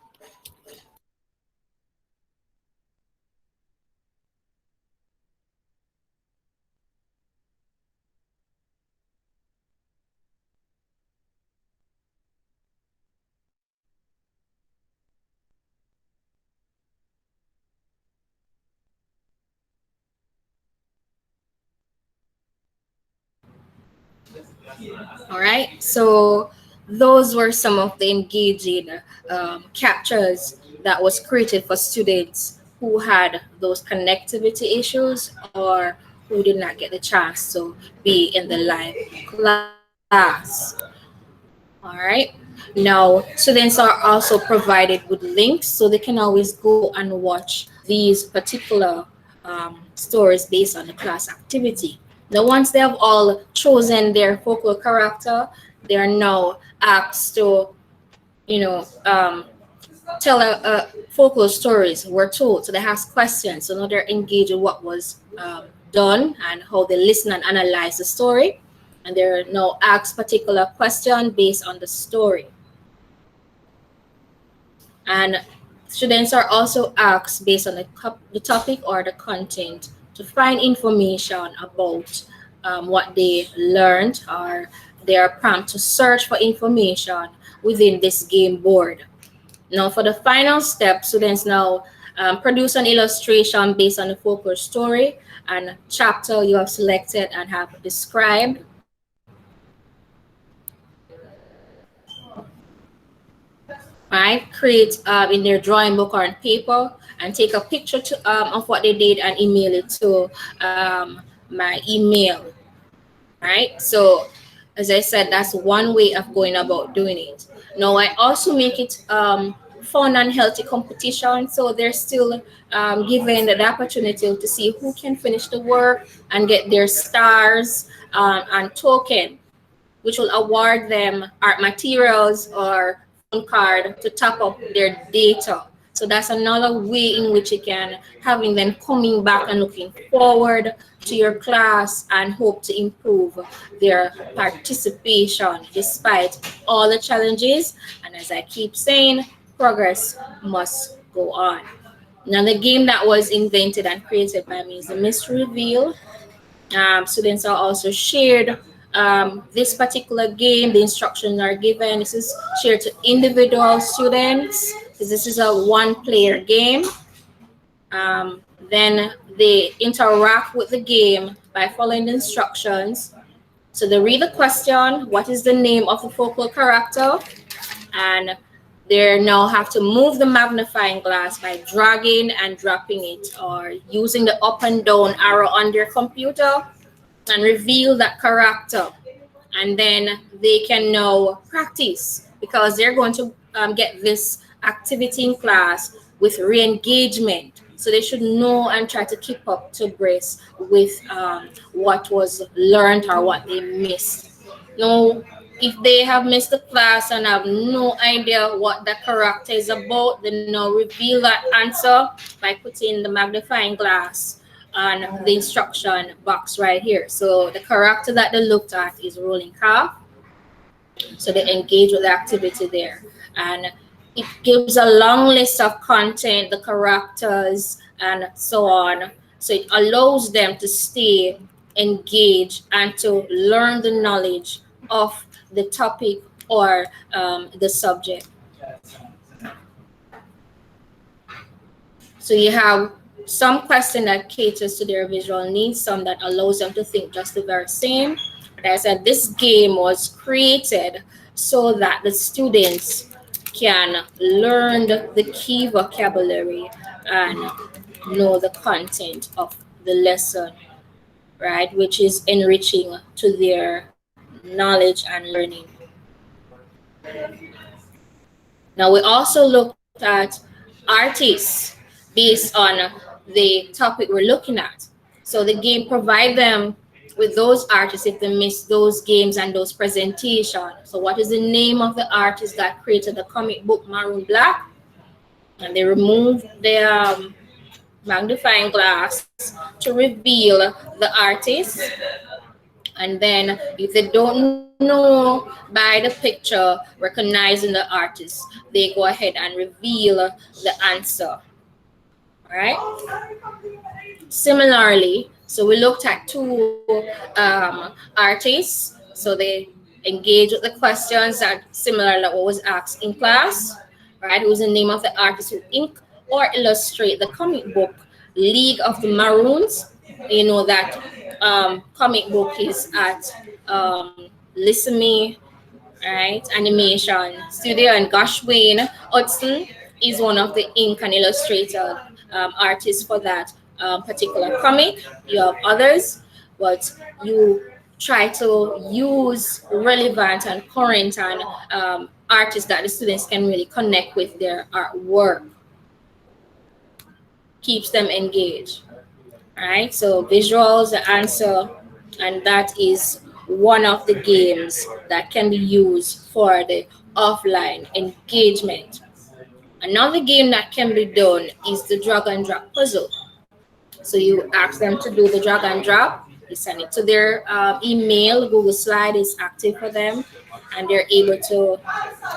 All right. So those were some of the engaging captures that was created for students who had those connectivity issues or who did not get the chance to be in the live class. All right. Now, students are also provided with links so they can always go and watch these particular stories based on the class activity. Now, once they have all chosen their focal character, they are now asked to, you know, tell a focal stories were told. So they ask questions. So now they're engaged in what was done and how they listen and analyze the story. And they're now asked particular question based on the story. And students are also asked based on the topic or the content to find information about what they learned, or they are prompted to search for information within this game board. Now, for the final step, students now produce an illustration based on the focus story and chapter you have selected and have described. Right, create in their drawing book or on paper and take a picture of what they did and email it to my email. Right, so as I said, that's one way of going about doing it. Now I also make it fun and healthy competition, so they're still given the opportunity to see who can finish the work and get their stars and token, which will award them art materials or phone card to top up their data. So that's another way in which you can having them coming back and looking forward to your class and hope to improve their participation despite all the challenges. And as I keep saying, progress must go on. Now the game that was invented and created by me is the Mystery Reveal. Students are also shared this particular game. The instructions are given. This is shared to individual students because this is a one-player game. Then they interact with the game by following the instructions. So they read the question, what is the name of the focal character? And they now have to move the magnifying glass by dragging and dropping it or using the up and down arrow on their computer and reveal that character. And then they can now practice because they're going to get this activity in class with re-engagement. So they should know and try to keep up to brace with what was learned or what they missed. Now, if they have missed the class and have no idea what the character is about, they now reveal that answer by putting the magnifying glass on the instruction box right here. So the character that they looked at is rolling calf. So they engage with the activity there. And it gives a long list of content, the characters, and so on. So it allows them to stay engaged and to learn the knowledge of the topic or the subject. So you have some question that caters to their visual needs, some that allows them to think just the very same. But as I said, this game was created so that the students can learn the key vocabulary and know the content of the lesson, right? Which is enriching to their knowledge and learning. Now we also looked at artists based on the topic we're looking at. So the game provide them with those artists if they miss those games and those presentations. So what is the name of the artist that created the comic book Maroon Black? And they remove the magnifying glass to reveal the artist. And then if they don't know by the picture, recognizing the artist, they go ahead and reveal the answer. All right. Similarly, so we looked at two artists. So they engage with the questions that similar to what was asked in class, right? Who's the name of the artist who ink or illustrate the comic book League of the Maroons? You know that comic book is at Listen Me, right? Animation Studio, and Gosh Wayne Hudson is one of the ink and illustrator artists for that particular comic. You have others, but you try to use relevant and current and artists that the students can really connect with their artwork. Keeps them engaged. All right, so visuals, the answer, and that is one of the games that can be used for the offline engagement. Another game that can be done is the drag and drop puzzle. So you ask them to do the drag and drop, you send it to their email, Google Slide is active for them, and they're able to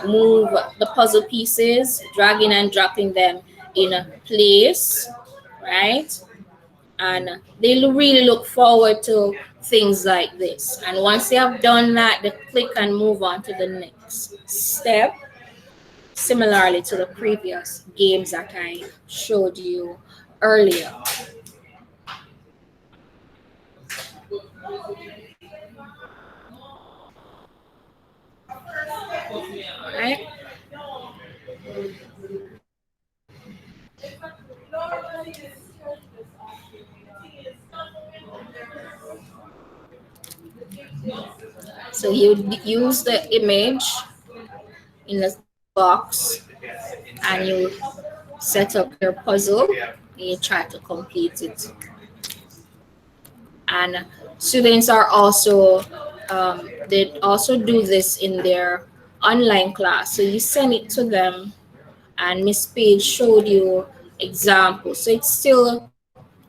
move the puzzle pieces, dragging and dropping them in a place, right? And they really look forward to things like this. And once they have done that, they click and move on to the next step, similarly to the previous games that I showed you earlier. All right. So you use the image in the box and you set up your puzzle and you try to complete it. And students are also they also do this in their online class. So you send it to them, and Miss Page showed you examples. So it still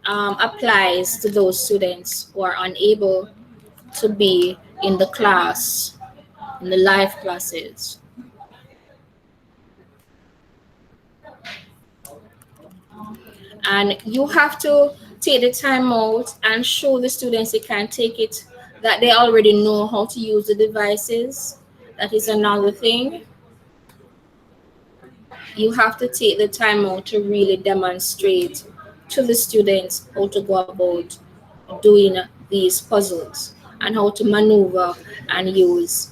applies to those students who are unable to be in the class, in the live classes. And you have to take the time out and show the students they can take it, that they already know how to use the devices. That is another thing. You have to take the time out to really demonstrate to the students how to go about doing these puzzles and how to maneuver and use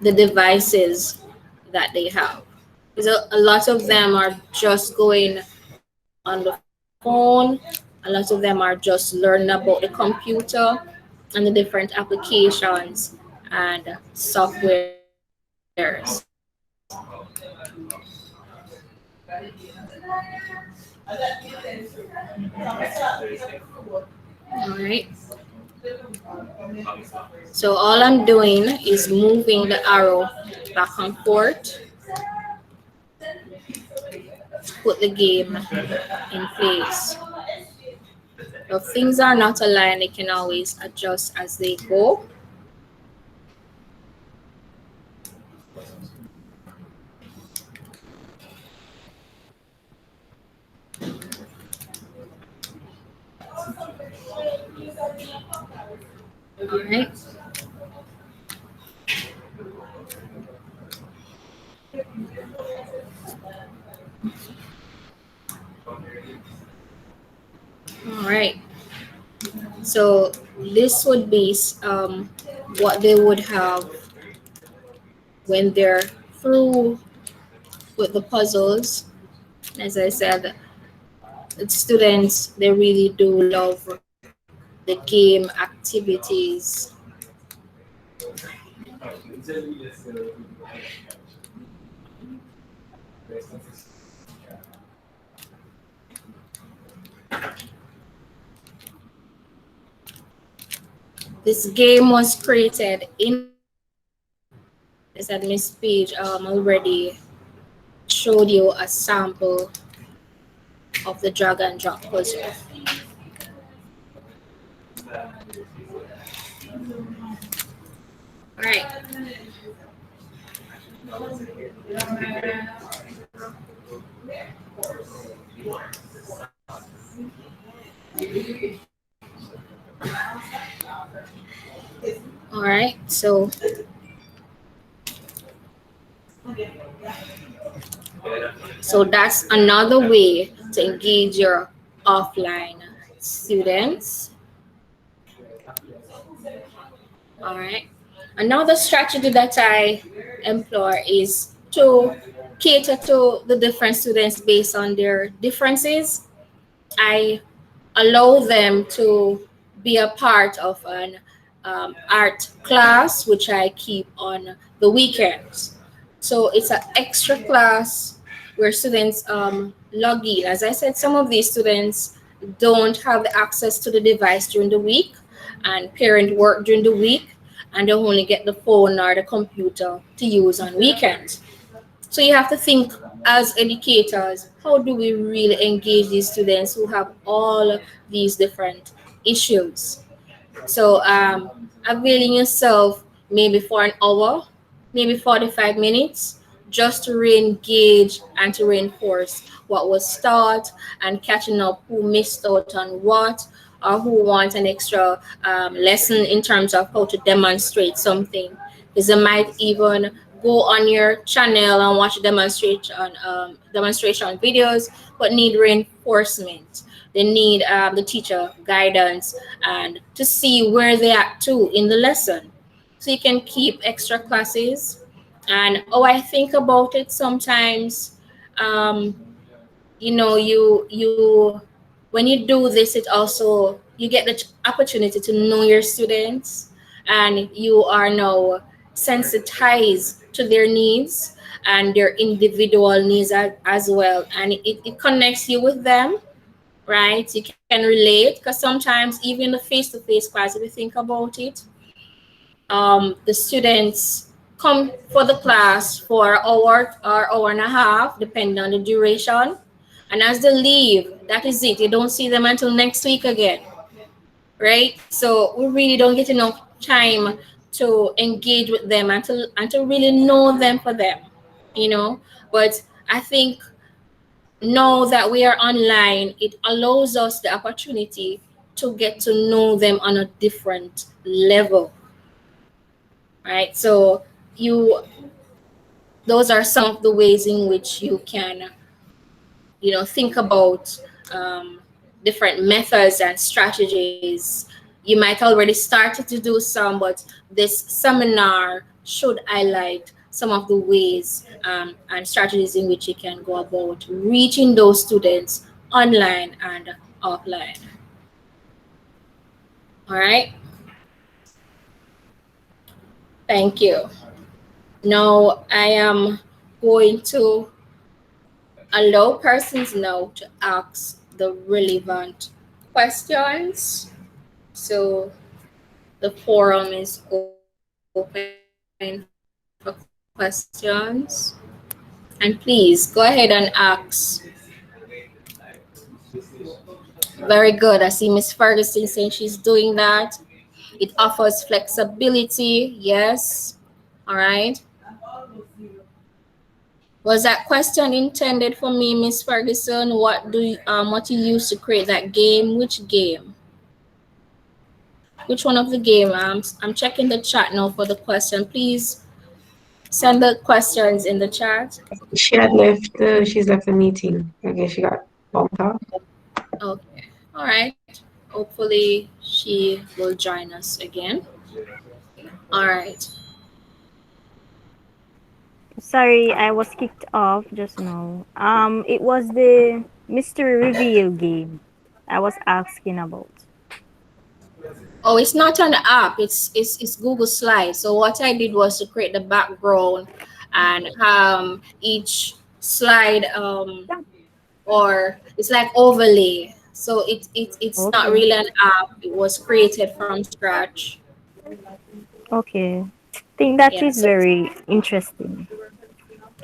the devices that they have. Because a lot of them are just going on the phone. A lot of them are just learning about the computer and the different applications and softwares. All right. So all I'm doing is moving the arrow back and forth, put the game in place. If things are not aligned, they can always adjust as they go. All right. All right. So this would be what they would have when they're through with the puzzles. As I said, the students, they really do love the game activities. This game was created in, as that Miss Page already showed you a sample of the drag and drop puzzle. All right. All right. So that's another way to engage your offline students. All right. Another strategy that I employ is to cater to the different students based on their differences. I allow them to be a part of an art class, which I keep on the weekends. So it's an extra class where students log in. As I said, some of these students don't have the access to the device during the week, and parent work during the week, and they only get the phone or the computer to use on weekends. So you have to think as educators, how do we really engage these students who have all these different issues? So availing yourself maybe for an hour, maybe 45 minutes, just to re-engage and to reinforce what was taught and catching up who missed out on what or who wants an extra lesson in terms of how to demonstrate something. Because they might even go on your channel and watch demonstration videos, but need reinforcement. They need the teacher guidance and to see where they are too in the lesson. So you can keep extra classes. And I think about it sometimes, you when you do this, it also you get the opportunity to know your students, and you are now sensitized to their needs and their individual needs as well, and it connects you with them, right? You can relate, because sometimes even the face-to-face class, if you think about it, the students come for the class for an hour or hour and a half, depending on the duration. And as they leave, that is it. You don't see them until next week again, right? So we really don't get enough time to engage with them and to really know them for them, you know. But I think now that we are online, it allows us the opportunity to get to know them on a different level, right? So you those are some of the ways in which you can think about different methods and strategies. You might already started to do some, but this seminar should highlight some of the ways and strategies in which you can go about reaching those students online and offline. All right, thank you. Now I am going to allow persons now to ask the relevant questions. So the forum is open for questions. And please go ahead and ask. Very good. I see Miss Ferguson saying she's doing that. It offers flexibility. Yes. All right. Was that question intended for me, Miss Ferguson? What you use to create that game? Which game? Which one of the game? I'm checking the chat now for the question. Please send the questions in the chat. She had left. She's left the meeting. I guess she got bumped off. Okay. All right. Hopefully she will join us again. All right. Sorry, I was kicked off just now. It was the mystery reveal game I was asking about. Oh, it's not an app. It's Google Slides. So what I did was to create the background and each slide or it's like overlay. So it's not Okay. really an app. It was created from scratch. Okay. I think that Yeah. is So very interesting.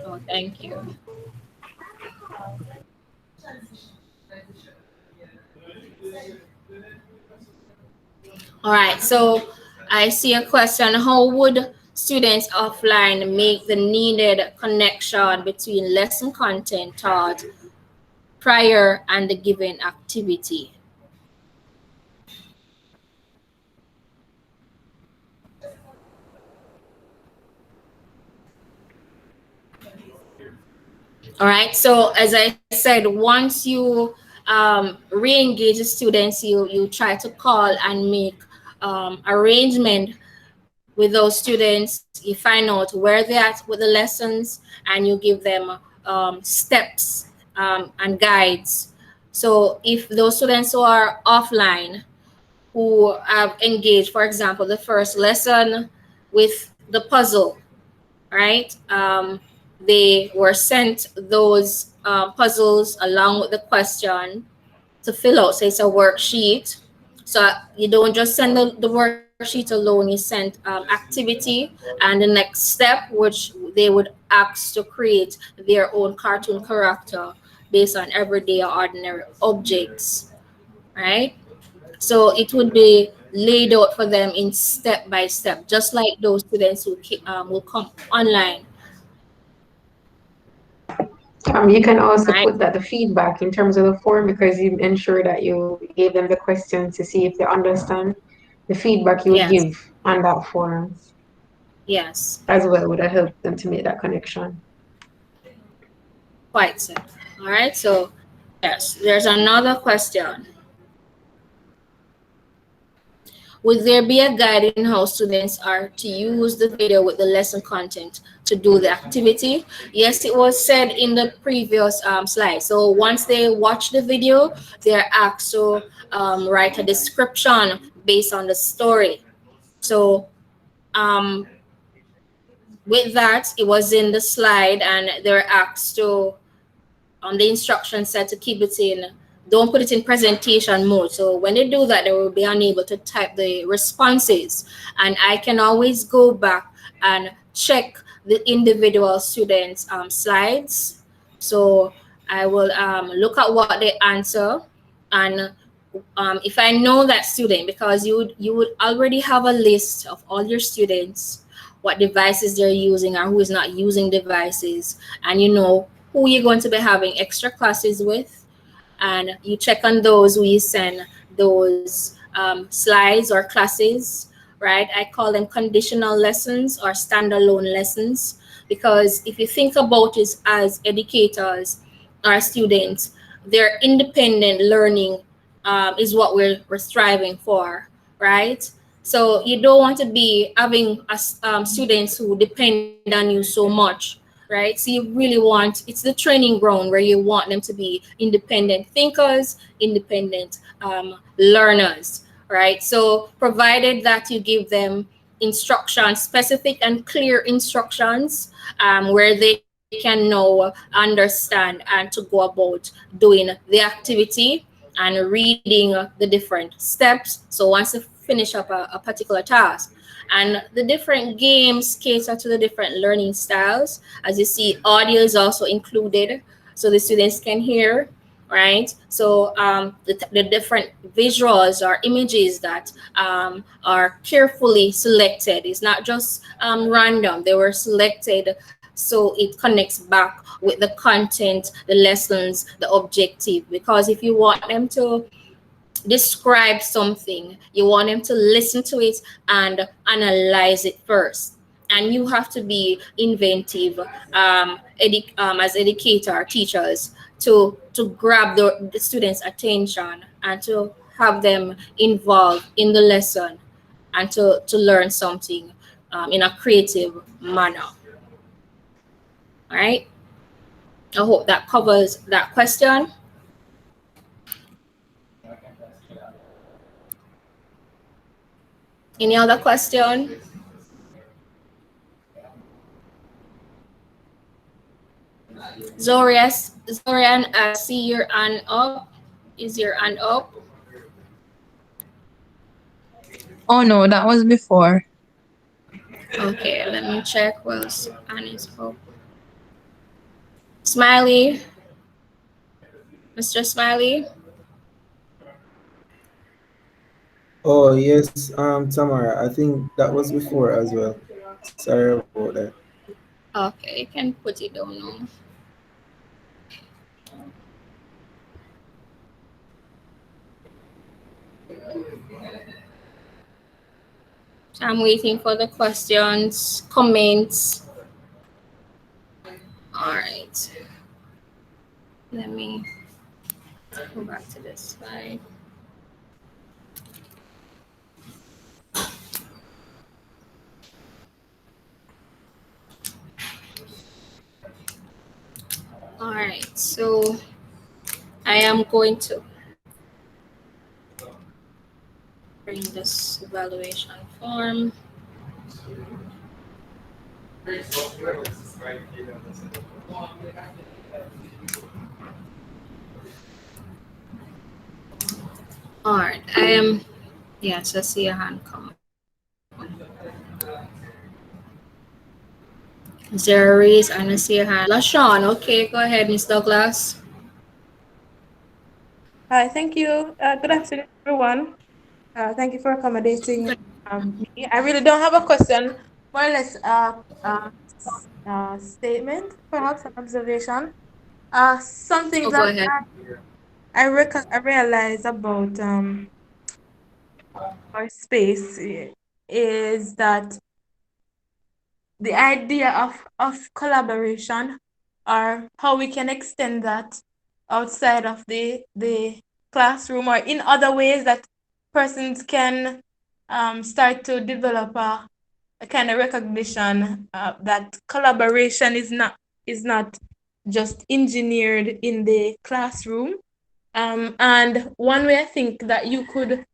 oh, thank you. All right, so I see a question. How would students offline make the needed connection between lesson content taught prior and the given activity? All right, so as I said, once you re-engage the students, you try to call and make arrangement with those students. You find out where they're at with the lessons, and you give them steps and guides. So if those students who are offline, who have engaged, for example, the first lesson with the puzzle, right? They were sent those puzzles along with the question to fill out. So it's a worksheet. So you don't just send the worksheet alone, you send activity and the next step, which they would ask to create their own cartoon character based on everyday or ordinary objects, right? So it would be laid out for them in step by step, just like those students who will come online. You can also Right. put that the feedback in terms of the form, because you ensure that you gave them the questions to see if they understand the feedback you would Yes. give on that form Yes. as well would have helped them to make that connection. Quite so. All right. So yes, there's another question. Would there be a guide in how students are to use the video with the lesson content to do the activity? Yes, it was said in the previous slide. So once they watch the video, they're asked to write a description based on the story. So with that, it was in the slide, and they're asked to, on the instruction said to keep it in, don't put it in presentation mode. So when they do that, they will be unable to type the responses. And I can always go back and check the individual students' slides. So I will look at what they answer, and if I know that student, because you would already have a list of all your students, what devices they're using and who is not using devices, and you know who you're going to be having extra classes with, and you check on those who you send those slides or classes, right? I call them conditional lessons or standalone lessons, because if you think about it as educators or students, their independent learning is what we're striving for, right? So you don't want to be having students who depend on you so much, right? So you really want, it's the training ground where you want them to be independent thinkers, independent learners, right? So provided that you give them instructions, specific and clear instructions, where they can know, understand, and to go about doing the activity and reading the different steps. So once they finish up a particular task, and the different games cater to the different learning styles. As you see, audio is also included, so the students can hear, right? So the different visuals or images that are carefully selected. It's not just random. They were selected so it connects back with the content, the lessons, the objective. Because if you want them to describe something, you want them to listen to it and analyze it first. And you have to be inventive as educator teachers to grab the students' attention and to have them involved in the lesson and to learn something in a creative manner. All right. I hope that covers that question. Any other question? Zorian, I see your hand up. Is your hand up? Oh no, that was before. Okay, let me check whilst hand is up. Smiley, Mr. Smiley. Oh yes, Tamara. I think that was before as well. Sorry about that. Okay, you can put it down now. So I'm waiting for the questions, comments. All right. Let me go back to this slide. All right. So I am going to bring this evaluation form. All right. I am, yes, I see a hand come. Zero raise, and I see a hand. LaShawn, okay, go ahead, Miss Douglas. Hi, thank you. Good afternoon, everyone. Thank you for accommodating me. I really don't have a question, more or less statement, perhaps an observation. Something Oh, go that ahead. I realize about our space is that the idea of collaboration, or how we can extend that outside of the classroom, or in other ways that persons can start to develop a kind of recognition that collaboration is not just engineered in the classroom. And one way I think that you could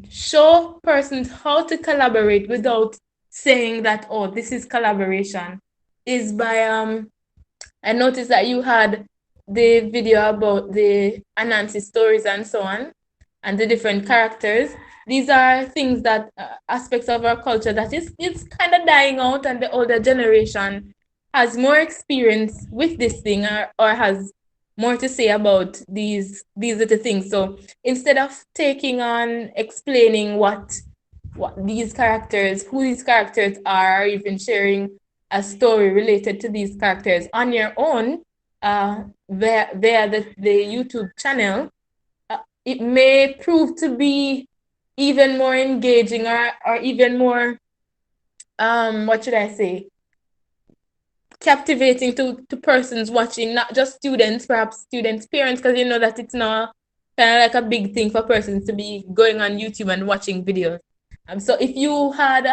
show persons how to collaborate without saying that, oh, this is collaboration, is by I noticed that you had the video about the Anansi stories and so on, and the different characters. These are things that aspects of our culture that is it's kind of dying out, and the older generation has more experience with this thing, or has more to say about these little things. So instead of taking on explaining what these characters, who these characters are, or even sharing a story related to these characters on your own, via the YouTube channel, it may prove to be even more engaging, or even more, what should I say, captivating to persons watching, not just students, perhaps students' parents, because you know that it's not kind of like a big thing for persons to be going on YouTube and watching videos. So if you had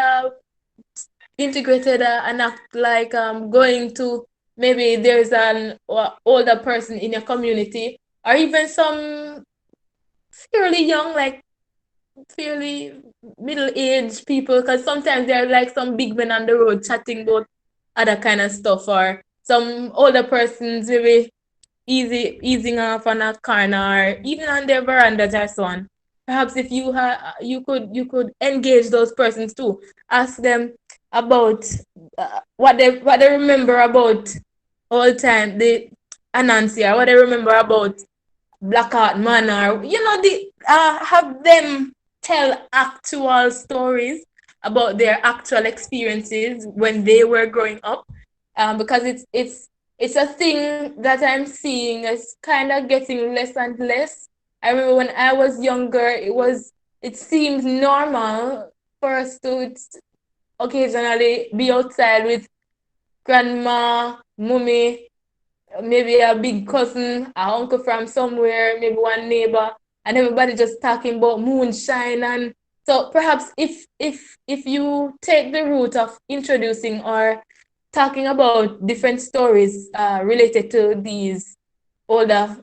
integrated an act like going to, maybe there's an older person in your community, or even some fairly young, like fairly middle-aged people, because sometimes there are like some big men on the road chatting about other kind of stuff, or some older persons maybe easing off on a corner, or even on their verandas or so on. Perhaps if you could engage those persons too, ask them about what they remember about all time the Anansi, or what they remember about Blackheart Man, or the have them tell actual stories about their actual experiences when they were growing up, because it's a thing that I'm seeing is kind of getting less and less. I remember when I was younger, it seemed normal for us to occasionally be outside with grandma, mummy, maybe a big cousin, a uncle from somewhere, maybe one neighbor, and everybody just talking about moonshine. And so perhaps if you take the route of introducing or talking about different stories related to these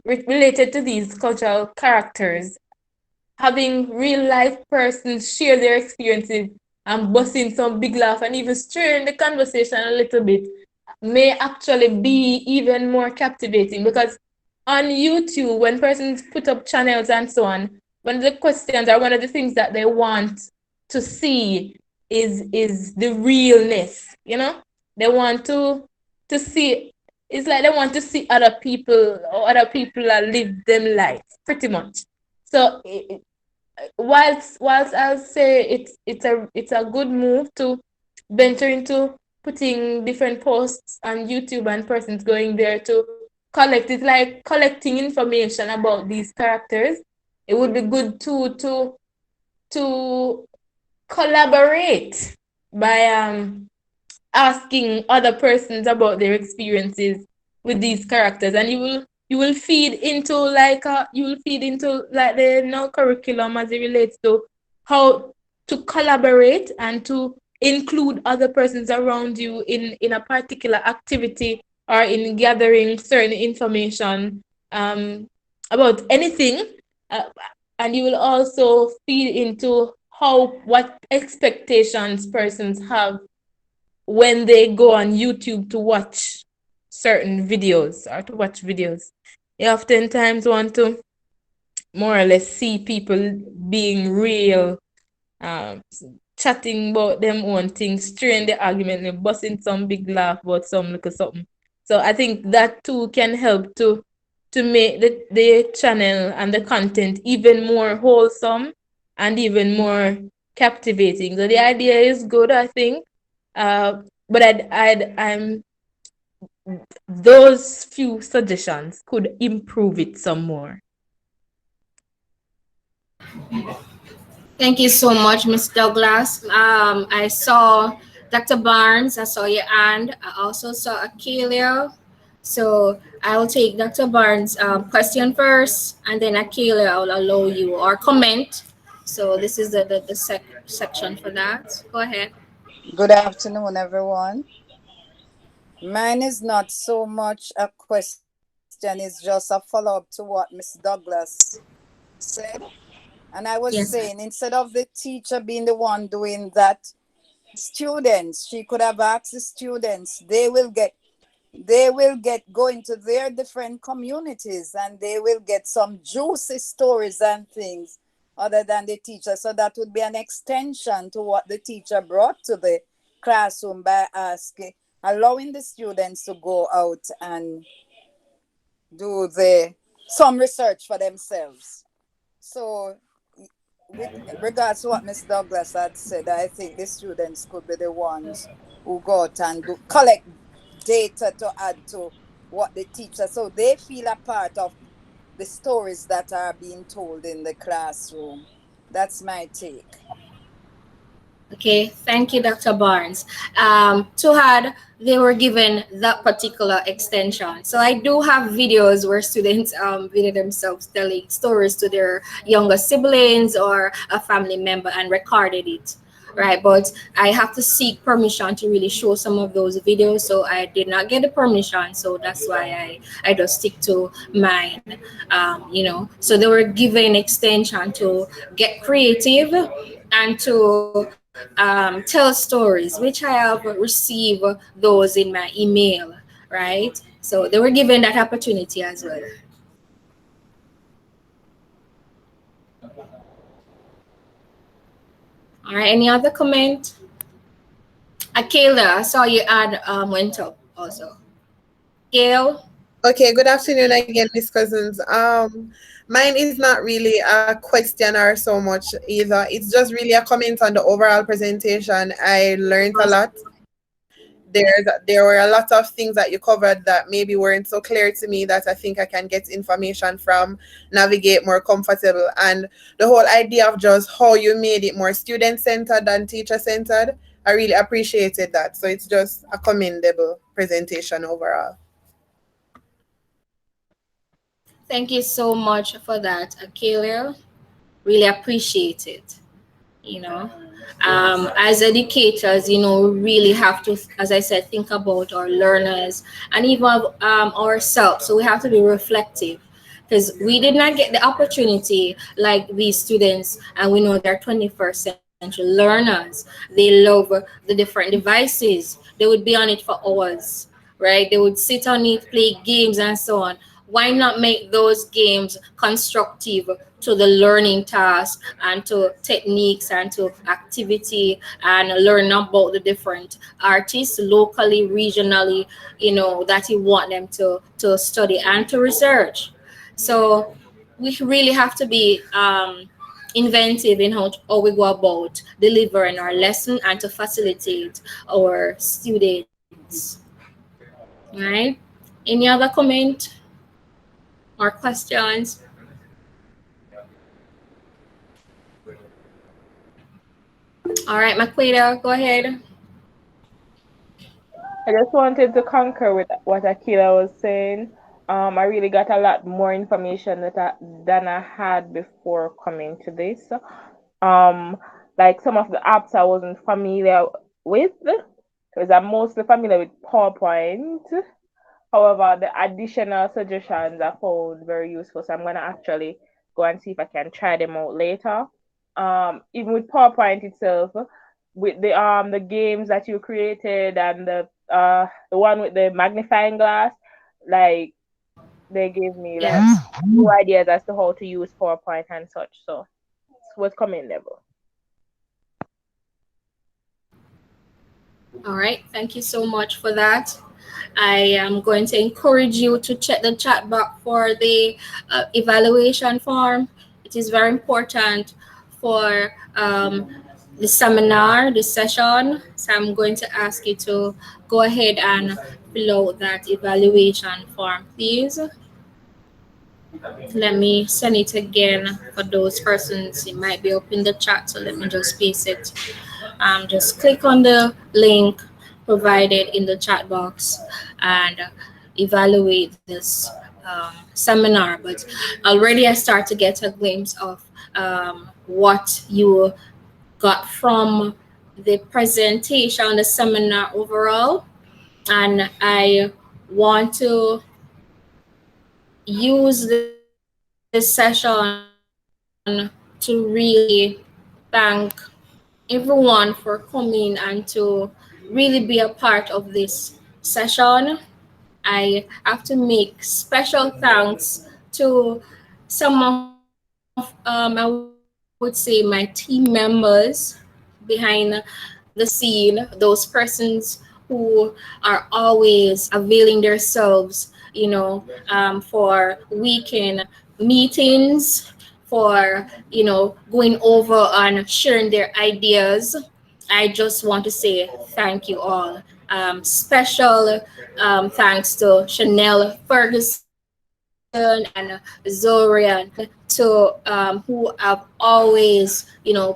related to these cultural characters, having real life persons share their experiences and busting some big laugh and even stirring the conversation a little bit, may actually be even more captivating. Because on YouTube, when persons put up channels and so on, one of the questions, or one of the things that they want to see is the realness. They want to see, it's like they want to see other people, or other people that live them life pretty much. So whilst I'll say it's a good move to venture into putting different posts on YouTube and persons going there to collect it, like collecting information about these characters. It would be good to collaborate by asking other persons about their experiences with these characters, and you will feed into like the now curriculum as it relates to how to collaborate and to include other persons around you in a particular activity or in gathering certain information about anything, uh, and you will also feed into what expectations persons have when they go on YouTube to watch certain videos or to watch videos. You oftentimes want to more or less see people being real, um, chatting about them own things, stirring the argument, and busting some big laugh about some little something. So I think that too can help to make the channel and the content even more wholesome and even more captivating. So the idea is good, I think. But I'm those few suggestions could improve it some more. Thank you so much, Miss Douglas. I saw Dr. Barnes. I saw your and I also saw Akelia. So I will take Dr. Barnes' question first, and then Akelia, I will allow you or comment. So this is the section for that. Go ahead. Good afternoon, everyone. Mine is not so much a question, it's just a follow up to what Miss Douglas said. And I was Yes. saying, instead of the teacher being the one doing that, students, she could have asked the students, they will get go into their different communities and they will get some juicy stories and things other than the teacher. So that would be an extension to what the teacher brought to the classroom by allowing the students to go out and do some research for themselves. So with regards to what Miss Douglas had said, I think the students could be the ones who go out and collect data to add to what the teacher, so they feel a part of the stories that are being told in the classroom. That's my take. Okay, thank you, Dr. Barnes. To add, they were given that particular extension. So I do have videos where students video themselves telling stories to their younger siblings or a family member and recorded it, right? But I have to seek permission to really show some of those videos. So I did not get the permission. So that's why I just stick to mine, So they were given extension to get creative and to tell stories, which I have received those in my email, right? So they were given that opportunity as well. All right, any other comment? Akela, I saw you ad went up also. Gail? Okay, good afternoon again, Miss Cousins. Mine is not really a question or so much either. It's just really a comment on the overall presentation. I learned a lot. There were a lot of things that you covered that maybe weren't so clear to me that I think I can get information from, navigate more comfortable. And the whole idea of just how you made it more student-centered than teacher-centered, I really appreciated that. So it's just a commendable presentation overall. Thank you so much for that, Akelia. Really appreciate it. As educators, we really have to, as I said, think about our learners and even ourselves. So we have to be reflective because we did not get the opportunity like these students, and we know they're 21st century learners. They love the different devices. They would be on it for hours, right? They would sit on it, play games and so on. Why not make those games constructive to the learning task and to techniques and to activity and learn about the different artists locally, regionally, that you want them to study and to research. So we really have to be inventive in how we go about delivering our lesson and to facilitate our students. Right? Any other comment or questions? All right, Maqueda, go ahead. I just wanted to concur with what Akila was saying. I really got a lot more information than I had before coming to this. Um, like some of the apps I wasn't familiar with, because I'm mostly familiar with PowerPoint. However, the additional suggestions I found very useful, so I'm gonna actually go and see if I can try them out later. Even with PowerPoint itself, with the games that you created and the one with the magnifying glass, like they gave me like Yes. new ideas as to how to use PowerPoint and such. So it was commendable. All right, thank you so much for that. I am going to encourage you to check the chat box for the evaluation form. It is very important for the seminar, the session. So I'm going to ask you to go ahead and fill out that evaluation form, please. Let me send it again for those persons. It might be up in the chat, so let me just paste it. Just click on the link provided in the chat box and evaluate this seminar. But already I start to get a glimpse of what you got from the presentation, the seminar overall. And I want to use this session to really thank everyone for coming and to really be a part of this session. I have to make special thanks to some of, I would say, my team members behind the scene, those persons who are always availing themselves, for weekend meetings, for, going over and sharing their ideas. I just want to say thank you all. Special thanks to Chanel Ferguson and Zorian to who have always,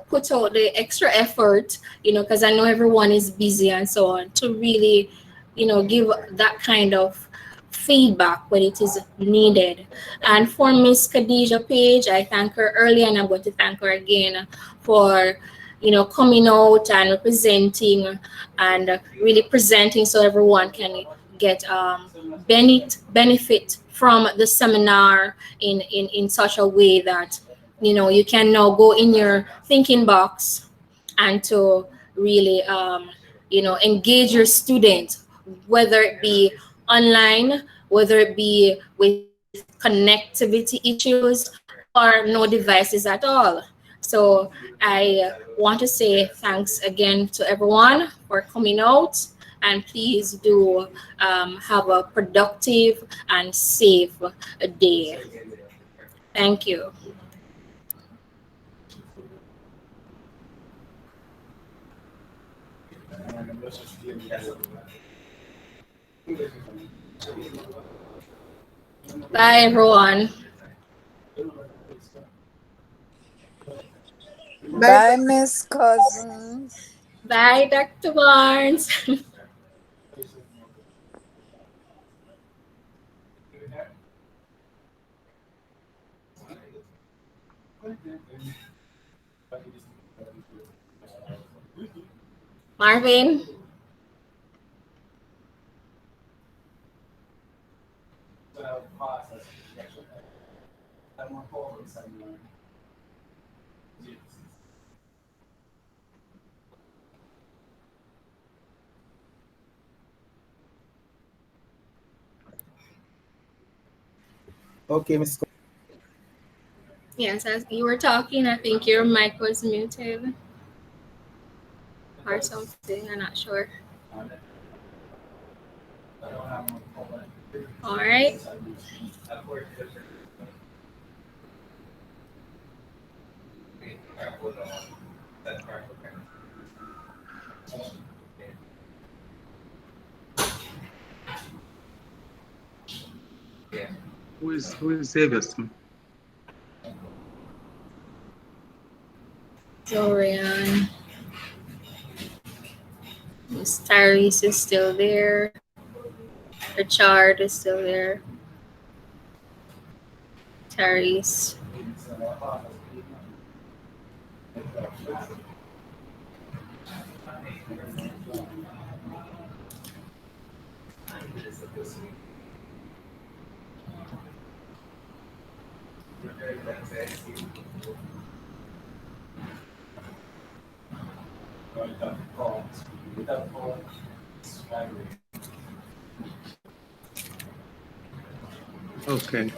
put out the extra effort, because I know everyone is busy and so on, to really, give that kind of feedback when it is needed. And for Miss Khadija Page, I thank her earlier and I'm going to thank her again for, coming out and representing and really presenting so everyone can get benefit from the seminar in such a way that, you can now go in your thinking box and to really, engage your student, whether it be online, whether it be with connectivity issues or no devices at all. So I want to say thanks again to everyone for coming out, and please do have a productive and safe day. Thank you. Bye, everyone. Bye, Miss Cousins. Bye, Dr. Barnes. Marvin. Okay, Miss. Yes, as you were talking, I think your mic was muted or something. I'm not sure. All right. Who is Xavier's? Dorian. Miss Tyrese is still there. Richard is still there. Tyrese. Okay.